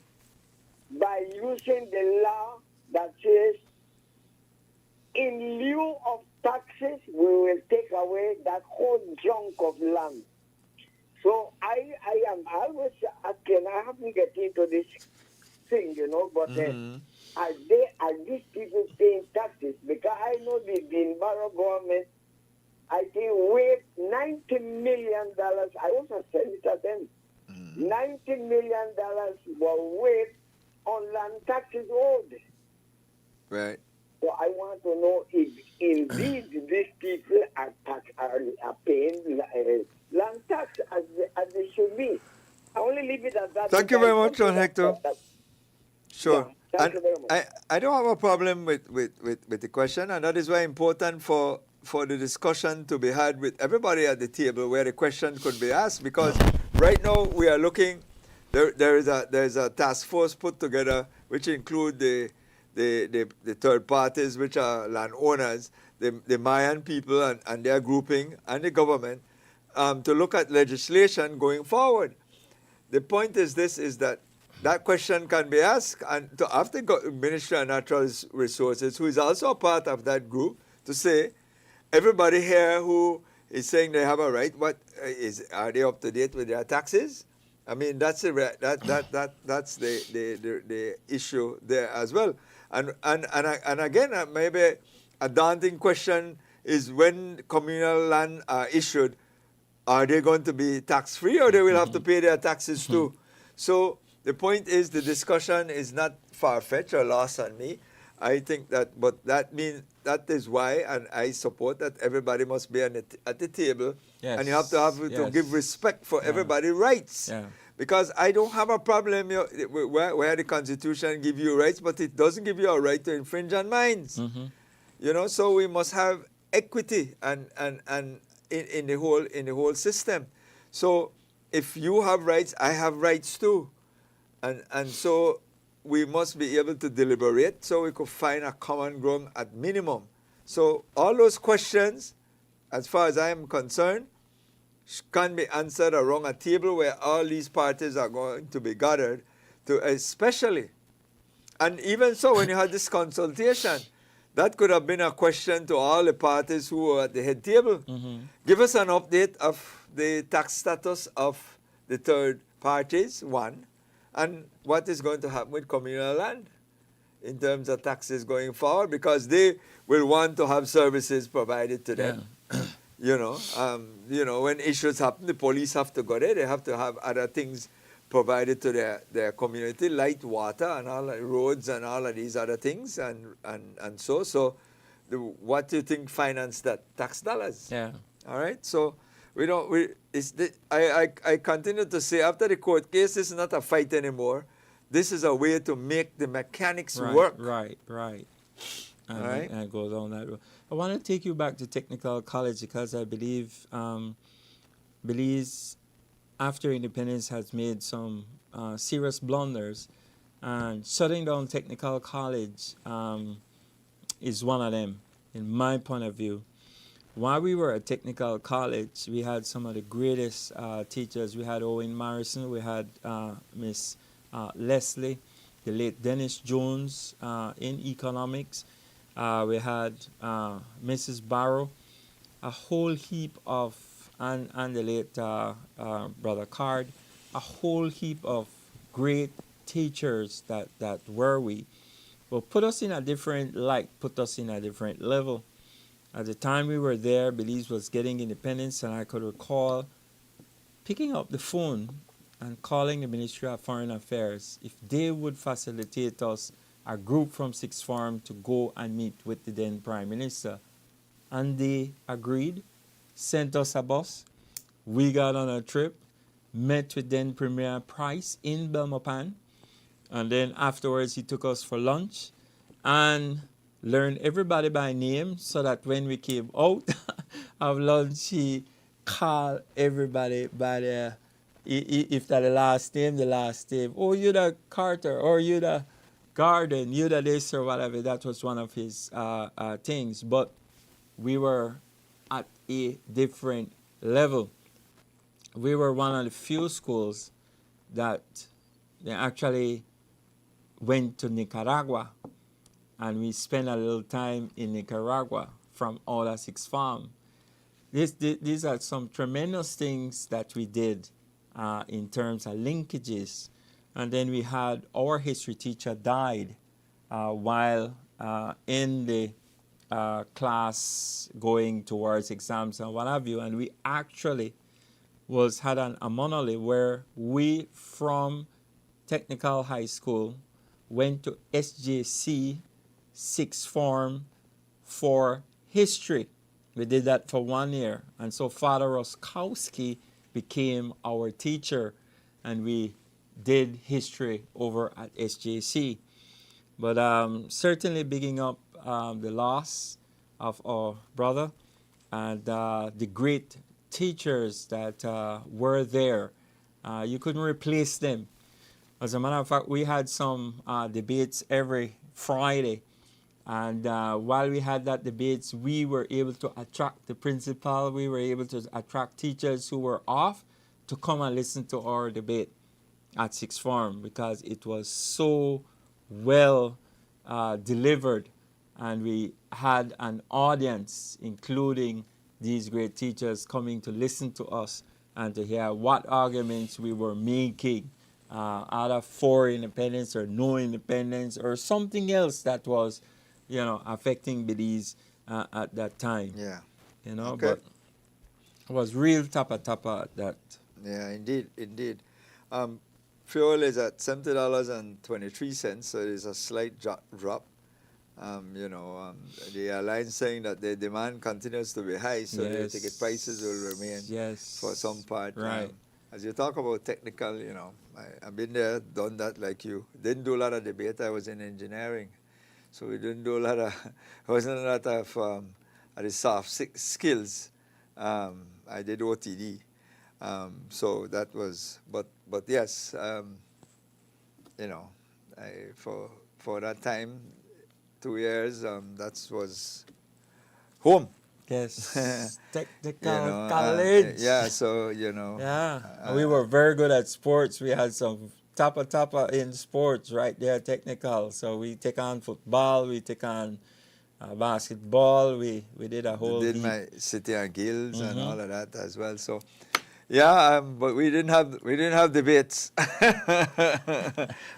by using the law that says, in lieu of taxes, we will take away that whole chunk of land. So I am always asking, I haven't get into this thing, but are these people paying taxes? Because I know the Enviro government, I think, waived $90 million. I also said it at them. $90 million were waived on land taxes owed. Right. So I want to know if indeed these people are paying land tax as they should be. I only leave it at that. Thank you very much, John Hector. Sure. Yeah, thank you very much. I don't have a problem with the question, and that is very important for the discussion to be had with everybody at the table where the question could be asked, because right now we are looking, there is a task force put together which include the third parties, which are landowners, the Mayan people and their grouping, and the government, to look at legislation going forward. The point is this, is that question can be asked, and to ask the Ministry of Natural Resources, who is also a part of that group, to say, everybody here who is saying they have a right, are they up to date with their taxes? I mean, that's the issue there as well. And again, maybe a daunting question is, when communal land are issued, are they going to be tax-free, or they will have to pay their taxes too? So the point is, the discussion is not far-fetched or lost on me. I think that, but that is why, and I support that everybody must be at the table, Yes. and you have to give respect for everybody's rights. Yeah. Because I don't have a problem where the Constitution gives you rights, but it doesn't give you a right to infringe on mine. So we must have equity and in the whole system. So if you have rights, I have rights too, and so we must be able to deliberate so we could find a common ground at minimum. So all those questions, as far as I am concerned, can be answered around a table where all these parties are going to be gathered, to especially. And even so, when you had this consultation, that could have been a question to all the parties who were at the head table. Give us an update of the tax status of the third parties, one, and what is going to happen with communal land in terms of taxes going forward, because they will want to have services provided to them. When issues happen, the police have to go there. They have to have other things provided to their community, light, water, and all the roads and all of these other things, and so. So, what do you think finance that? Tax dollars. Yeah. All right. So I continue to say, after the court case, this is not a fight anymore. This is a way to make the mechanics work. Right. All right. And go down that road. I want to take you back to Technical College, because I believe Belize, after independence, has made some serious blunders, and shutting down Technical College is one of them, in my point of view. While we were at Technical College, we had some of the greatest teachers. We had Owen Morrison, we had Miss Leslie, the late Dennis Jones in economics. We had Mrs. Barrow, a whole heap of, and the late Brother Card, a whole heap of great teachers that were we. Well, put us in a different light, put us in a different level. At the time we were there, Belize was getting independence, and I could recall picking up the phone and calling the Ministry of Foreign Affairs if they would facilitate us, a group from Sixth Form, to go and meet with the then Prime Minister. And they agreed, sent us a bus. We got on a trip, met with then Premier Price in Belmopan, and then afterwards he took us for lunch and learned everybody by name, so that when we came out of lunch, he called everybody by their, if they're the last name. Oh, you the Carter, or you the Garden, you the this, or whatever. That was one of his things. But we were at a different level. we were one of the few schools that they actually went to Nicaragua, and we spent a little time in Nicaragua from all our sixth form. These are some tremendous things that we did in terms of linkages. And then we had our history teacher died while in the class going towards exams and what have you. And we actually had an anomaly where we from Technical High School went to SJC sixth form for history. We did that for 1 year. And so Father Roskowski became our teacher, and we did history over at SJC. But certainly bigging up the loss of our brother and the great teachers that were there. You couldn't replace them. As a matter of fact, we had some debates every Friday. And while we had that debates, we were able to attract the principal. We were able to attract teachers who were off to come and listen to our debate at sixth form, because it was so well delivered, and we had an audience, including these great teachers, coming to listen to us and to hear what arguments we were making either for independence or no independence or something else that was, affecting Belize at that time. Yeah. But it was real tapa at that. Yeah, indeed. Fuel is at $70.23, so it is a slight drop. The airline saying that the demand continues to be high, so the ticket prices will remain for some part. Right. As you talk about technical, I've been there, done that like you. Didn't do a lot of debate. I was in engineering, so we didn't do a lot of. It wasn't a lot of the soft skills. I did OTD. So that was, but yes, for that time, 2 years, that was home. Yes, technical college. So we were very good at sports. We had some tapa in sports right there, technical. So we take on football, we take on basketball. We did a whole. Did my city and guilds and all of that as well. So. Yeah, but we didn't have debates.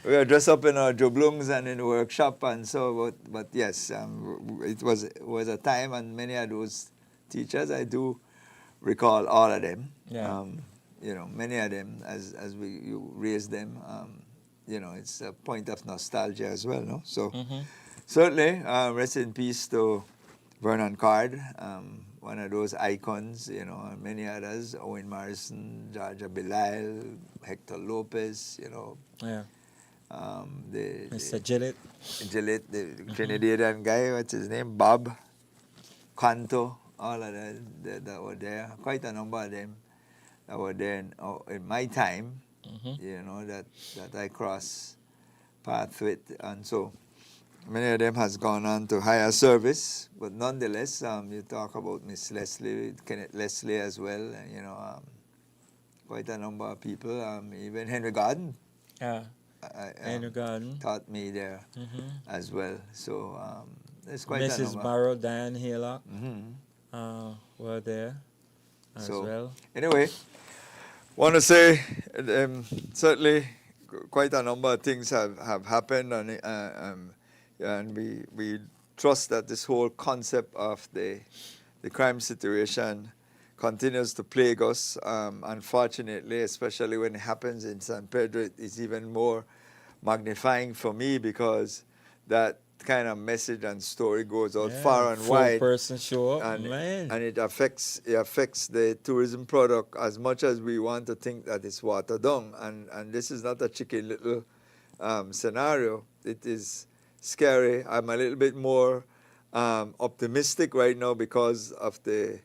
We were dressed up in our jublungs and in the workshop, and so. But yes, it was a time, and many of those teachers I do recall all of them. Yeah. Many of them as you raised them. It's a point of nostalgia as well, no? So certainly, rest in peace to Vernon Card. One of those icons, and many others, Owen Morrison, Georgia Belial, Hector Lopez, Yeah. Mr. Gillett, the Trinidadian guy, what's his name? Bob, Canto, all of that were there. Quite a number of them that were there in my time, that I crossed path with, and so. Many of them has gone on to higher service, but nonetheless, you talk about Miss Leslie, Kenneth Leslie as well, quite a number of people, even Henry Garden. Yeah, Henry Garden taught me there as well. So there's quite Mrs. a number. Barrow, Diane Haylock were there as well. Anyway, want to say certainly quite a number of things have happened, and we trust that this whole concept of the crime situation continues to plague us. Unfortunately, especially when it happens in San Pedro, it's even more magnifying for me, because that kind of message and story goes out far and wide. Person show up, and it affects the tourism product as much as we want to think that it's watered down. And this is not a chicken little scenario. It is scary. I'm a little bit more optimistic right now because of the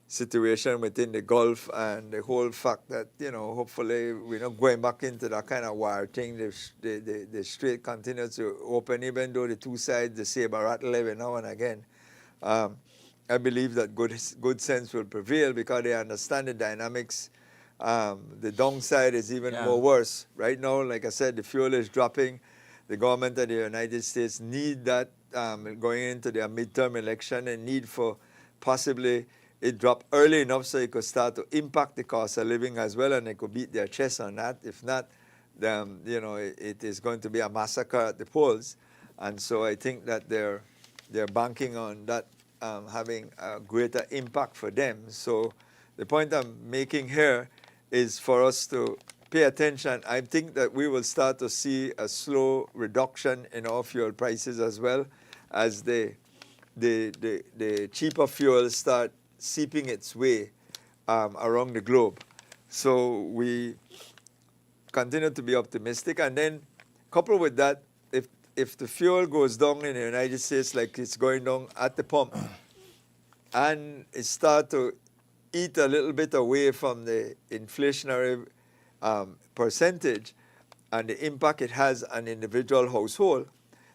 situation within the Gulf and the whole fact that, hopefully we're not going back into that kind of war thing. The strait continues to open, even though the two sides, the saber rattle every now and again. I believe that good sense will prevail because they understand the dynamics the downside is even more worse. Right now, like I said, the fuel is dropping. The government of the United States need that going into their midterm election, and need for possibly it drop early enough so it could start to impact the cost of living as well, and they could beat their chest on that. If not, then it is going to be a massacre at the polls. And so I think that they're banking on that having a greater impact for them. So the point I'm making here is for us to pay attention. I think that we will start to see a slow reduction in our fuel prices as well, as the cheaper fuels start seeping its way around the globe. So we continue to be optimistic. And then coupled with that, if the fuel goes down in the United States like it's going down at the pump, and it start to eat a little bit away from the inflationary percentage and the impact it has on individual household,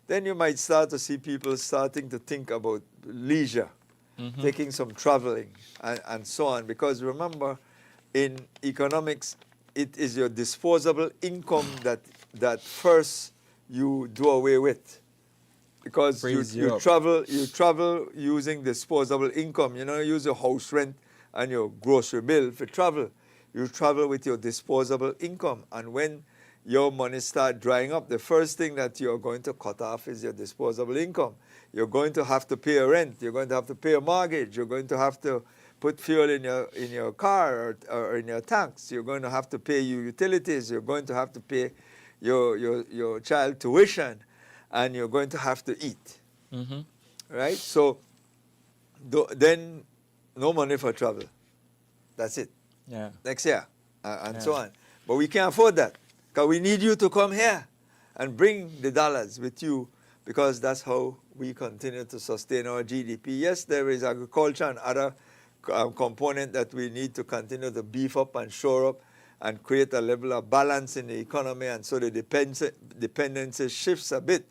then you might start to see people starting to think about leisure, taking some traveling and so on. Because remember, in economics, it is your disposable income that first you do away with. Because you travel using disposable income. You use your house rent and your grocery bill for travel. You travel with your disposable income. And when your money start drying up, the first thing that you're going to cut off is your disposable income. You're going to have to pay a rent. You're going to have to pay a mortgage. You're going to have to put fuel in your car or in your tanks. You're going to have to pay your utilities. You're going to have to pay your child tuition, and you're going to have to eat. Right? So then no money for travel. That's it. Yeah. Next year, and so on. But we can't afford that, because we need you to come here and bring the dollars with you, because that's how we continue to sustain our GDP. Yes, there is agriculture and other component that we need to continue to beef up and shore up and create a level of balance in the economy, and so the dependency shifts a bit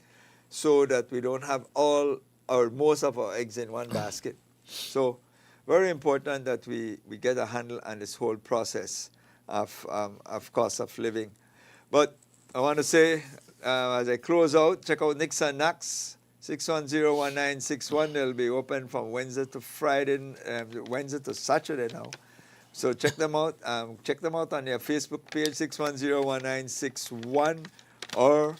so that we don't have all or most of our eggs in one basket. So very important that we get a handle on this whole process of cost of living. But I want to say, as I close out, check out Nixon Knox, 610-1961. They'll be open from Wednesday to Friday, Wednesday to Saturday now. So check them out. Check them out on their Facebook page, 610-1961, or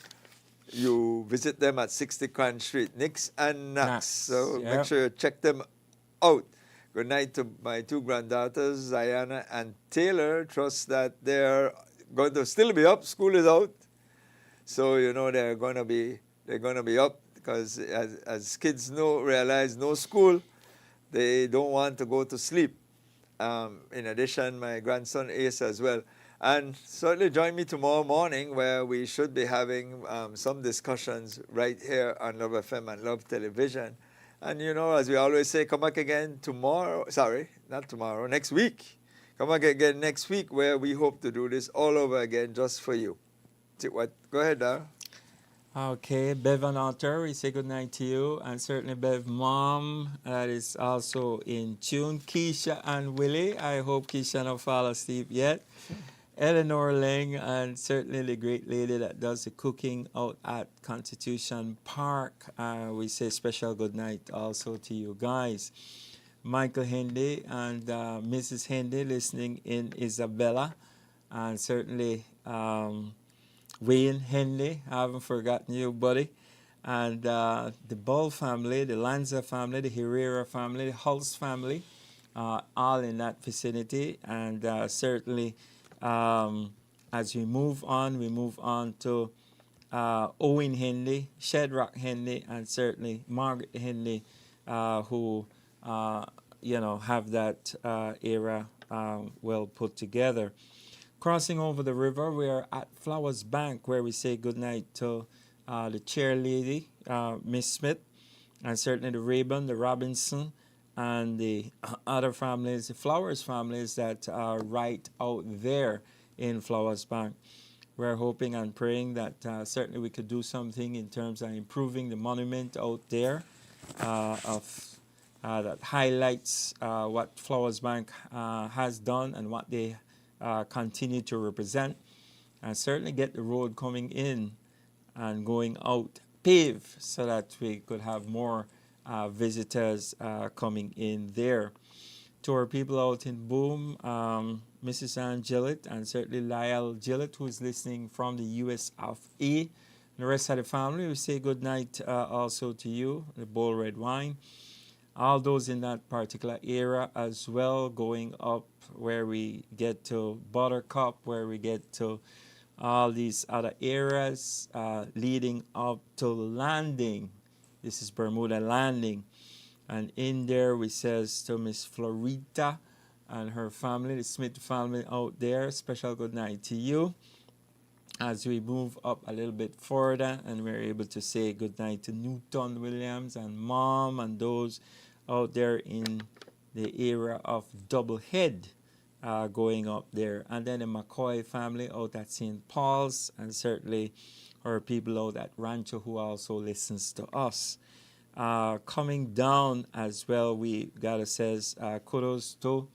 you visit them at 60 Cran Street, Nix and Knox. So make sure you check them out. Good night to my two granddaughters, Diana and Taylor. Trust that they're going to still be up. School is out, so they're going to be up, because as kids realize no school, they don't want to go to sleep. In addition, my grandson Ace as well. And certainly join me tomorrow morning, where we should be having some discussions right here on Love FM and Love Television. And as we always say, come back again tomorrow. Sorry, not tomorrow, next week. Come back again next week, where we hope to do this all over again just for you. Go ahead, Dar. Okay, Bev and Alter, we say good night to you. And certainly Bev mom, that is also in tune. Keisha and Willie, I hope Keisha don't fall asleep yet. Eleanor Lang, and certainly the great lady that does the cooking out at Constitution Park. We say special good night also to you guys. Michael Hendy and Mrs. Hendy listening in Isabella. And certainly Wayne Henley, I haven't forgotten you, buddy. And the Bull family, the Lanza family, the Herrera family, the Hulse family, all in that vicinity. And certainly, as we move on to Owen Henley, Shedrack Henley, and certainly Margaret Henley, who have that era well put together. Crossing over the river, we are at Flowers Bank, where we say goodnight to the chair lady, Miss Smith, and certainly the Rayburn, the Robinson, and the other families, the Flowers families that are right out there in Flowers Bank. We're hoping and praying that certainly we could do something in terms of improving the monument out there that highlights what Flowers Bank has done and what they continue to represent and certainly get the road coming in and going out paved so that we could have more visitors coming in there. To our people out in Boom, Mrs. Ann Gillett and certainly Lyle Gillett, who is listening from the US of A. And the rest of the family, we say good night also to you, the Bowl Red Wine. All those in that particular area as well, going up where we get to Buttercup, where we get to all these other areas leading up to Landing. This is Bermuda Landing. And in there we says to Miss Florita and her family, the Smith family out there, special good night to you. As we move up a little bit further and we're able to say good night to Newton Williams and Mom and those out there in the area of Doublehead going up there. And then the McCoy family out at St. Paul's and certainly our people out at Rancho who also listens to us. Coming down as well, we gotta says kudos to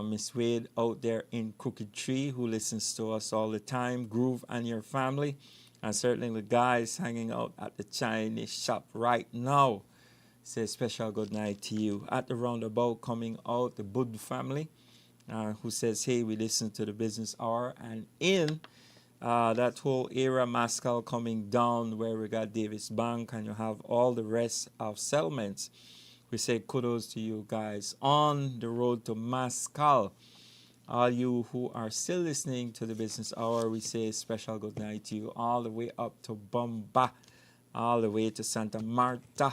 Miss Wade out there in Crooked Tree who listens to us all the time, Groove and your family, and certainly the guys hanging out at the Chinese shop right now. Say a special good night to you. At the roundabout coming out, the Bud family who says, hey, we listen to the business hour, and in that whole area, Mascal coming down where we got Davis Bank and you have all the rest of settlements. We say kudos to you guys on the road to Mascal. All you who are still listening to the business hour, we say special good night to you all the way up to Bomba, all the way to Santa Marta,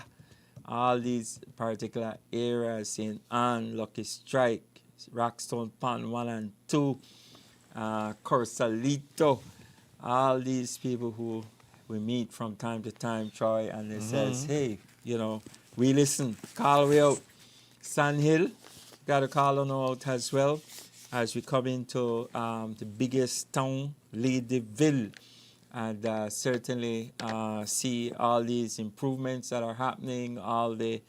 all these particular areas, St. Anne, Lucky Strike, Rockstone Pond 1 and 2, Corsalito, all these people who we meet from time to time, Troy, and they says, hey, you know, we listen, call we out. Sand Hill, got to call on out as well as we come into the biggest town, Ladyville, and certainly see all these improvements that are happening, all the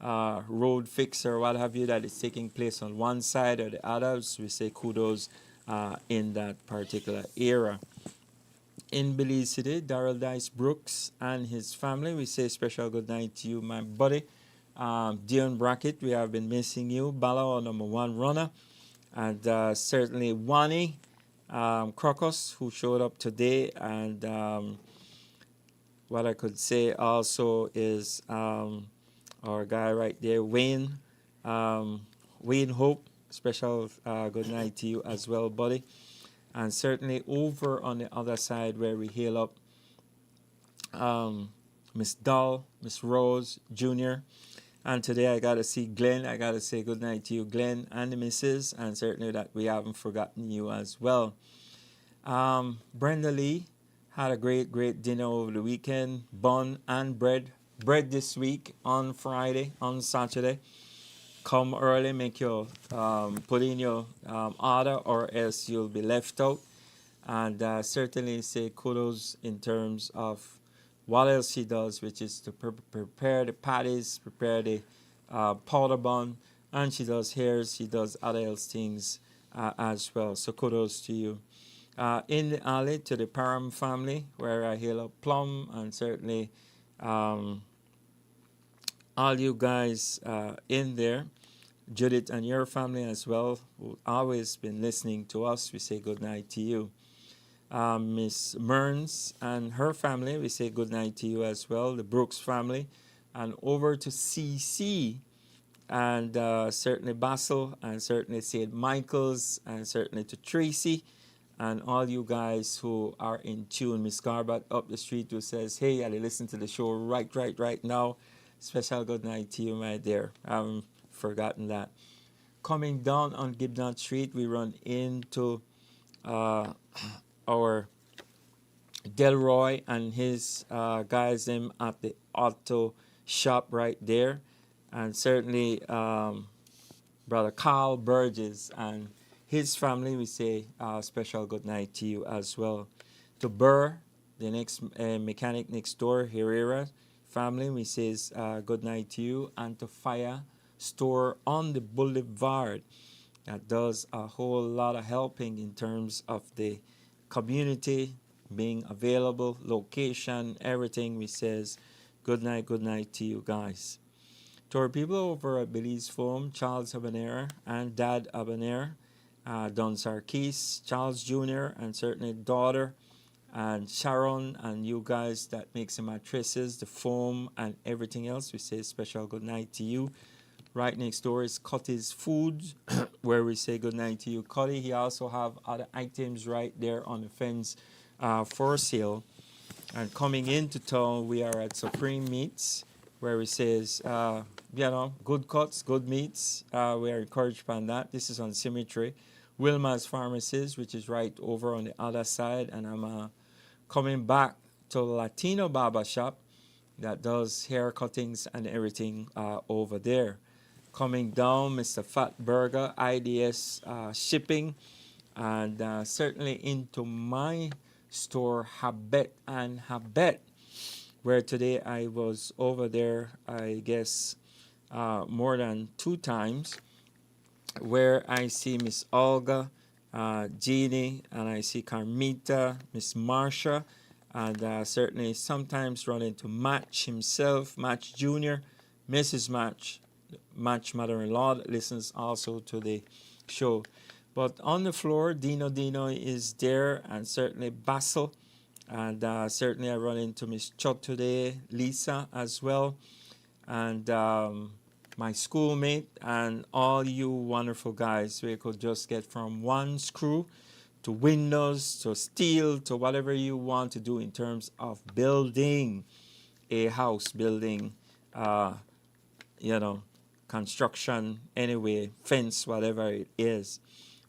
road fix or what have you that is taking place on one side or the other. So we say kudos in that particular area. In Belize City, Darrell Dice Brooks and his family, we say special good night to you, my buddy. Dion Brackett, we have been missing you. Bala, our number one runner. And certainly Wani Crocus, who showed up today. And what I could say also is our guy right there, Wayne. Wayne Hope, special good night to you as well, buddy. And certainly over on the other side where we hail up Miss Doll, Miss Rose Jr. And today I got to see Glenn. I got to say good night to you, Glenn, and the missus. And certainly that we haven't forgotten you as well. Brenda Lee had a great dinner over the weekend. Bun and bread. Bread this week on Friday, on Saturday. Come early, make your put in your order, or else you'll be left out. And certainly say kudos in terms of what else she does, which is to prepare the patties, prepare the powder bun, and she does hairs, she does other else things as well. So kudos to you. In the alley to the Parham family, where I hail up Plum, and certainly all you guys in there. Judith and your family as well, who always been listening to us, we say good night to you. Miss Mearns and her family, we say good night to you as well. The Brooks family, and over to CC, and certainly Basil, and certainly St. Michael's, and certainly to Tracy, and all you guys who are in tune. Miss Garbutt up the street who says, hey, I listen to the show right now. Special good night to you, my dear. Forgotten that. Coming down on Gibnut Street, we run into our Delroy and his guys them at the auto shop right there, and certainly Brother Carl Burgess and his family, we say special good night to you as well. To Burr, the next mechanic next door, Herrera family, we says good night to you, and to Fire Store on the Boulevard. that does a whole lot of helping in terms of the community being available, location, everything. We says good night to you guys. To our people over at Belize Foam, Charles Habanera and Dad Habanera, Don Sarkis, Charles Jr., and certainly daughter, and Sharon, and you guys that makes the mattresses, the foam, and everything else. We say special good night to you. Right next door is Cutty's Foods, where we say good night to you, Cutty. He also have other items right there on the fence for sale. And coming into town, we are at Supreme Meats, where we says, good cuts, good meats. We are encouraged by that. This is on Symmetry. Wilma's Pharmacies, which is right over on the other side. And I'm coming back to Latino Barber Shop that does hair cuttings and everything over there. Coming down, Mr. Fat Burger, IDS Shipping, and certainly into my store, Habet and Habet, where today I was over there, I guess, more than 2 times, where I see Miss Olga, Jeannie, and I see Carmita, Miss Marsha, and certainly sometimes run into Match himself, Match Jr., Mrs. Match mother-in-law that listens also to the show. But on the floor, Dino is there, and certainly Basil, and certainly I run into Miss Chot today, Lisa as well, and my schoolmate, and all you wonderful guys. We could just get from one screw to windows to steel to whatever you want to do in terms of building a house, building, construction anyway, fence, whatever it is.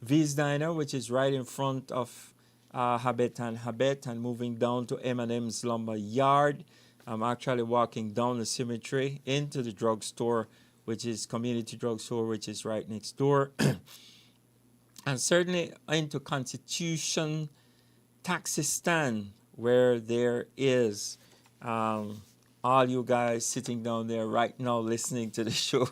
V's Diner, which is right in front of Habet and moving down to M&M's Lumber Yard. I'm actually walking down the Symmetry into the drugstore, which is Community Drugstore, which is right next door. And certainly into Constitution Taxi Stand, where there is all you guys sitting down there right now listening to the show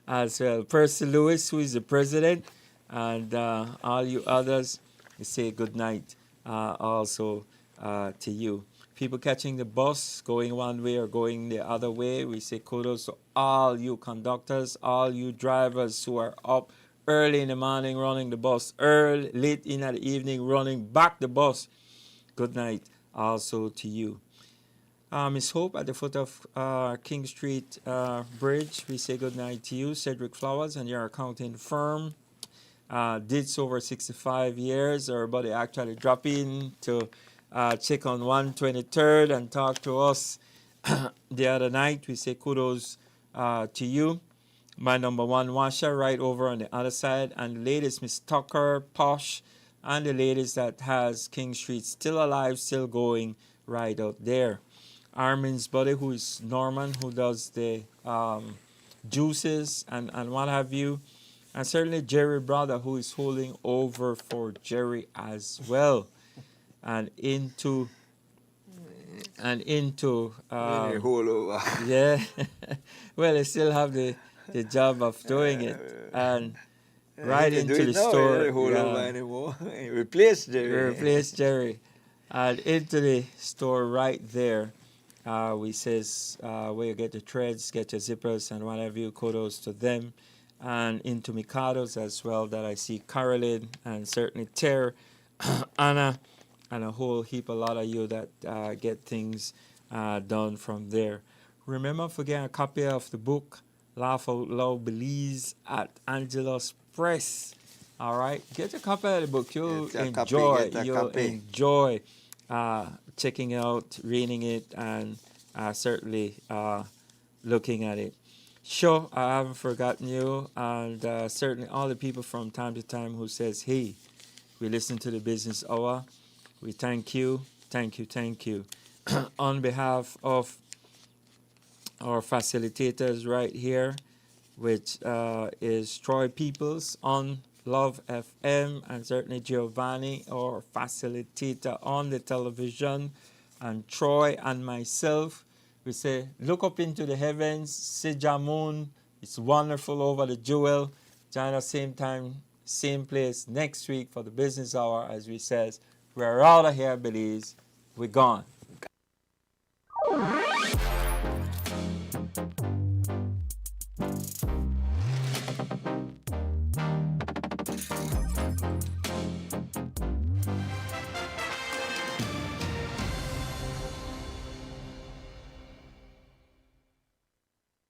as well. Percy Lewis, who is the president, and all you others, we say good night also to you. People catching the bus, going one way or going the other way, we say kudos to all you conductors, all you drivers who are up early in the morning running the bus, early, late in the evening running back the bus. Good night also to you. Miss Hope at the foot of King Street Bridge, we say good night to you. Cedric Flowers and your accounting firm. Did so over 65 years. Everybody actually drop in to check on 123rd and talk to us the other night. We say kudos to you. My number 1 washer right over on the other side. And the ladies, Miss Tucker, Posh, and the ladies that has King Street still alive, still going right out there. Armin's buddy, who is Norman, who does the juices and what have you. And certainly Jerry Brother, who is holding over for Jerry as well. And into hold over. Yeah. Well, they still have the job of doing it. And right into the store. Hold over anymore. Replace Jerry. And into the store right there. We says where you get the threads, get your zippers and whatever you, kudos to them. And into Mikado's as well that I see Carolyn and certainly Ter, Anna, and a whole heap, a lot of you that get things done from there. Remember to get a copy of the book, Laugh Out Loud Belize at Angelus Press. All right, get a copy of the book. You'll enjoy checking it out, reading it, and certainly looking at it. Sure, I haven't forgotten you, and certainly all the people from time to time who says, hey, we listen to the Business Hour. We thank you. On behalf of our facilitators right here, which is Troy Peoples on Love FM, and certainly Giovanni, our facilitator on the television, and Troy and myself, we say, look up into the heavens, see Jamun, it's wonderful over the jewel. Join us same time same place next week for the business hour. As we says, we're out of here, Belize. We're gone.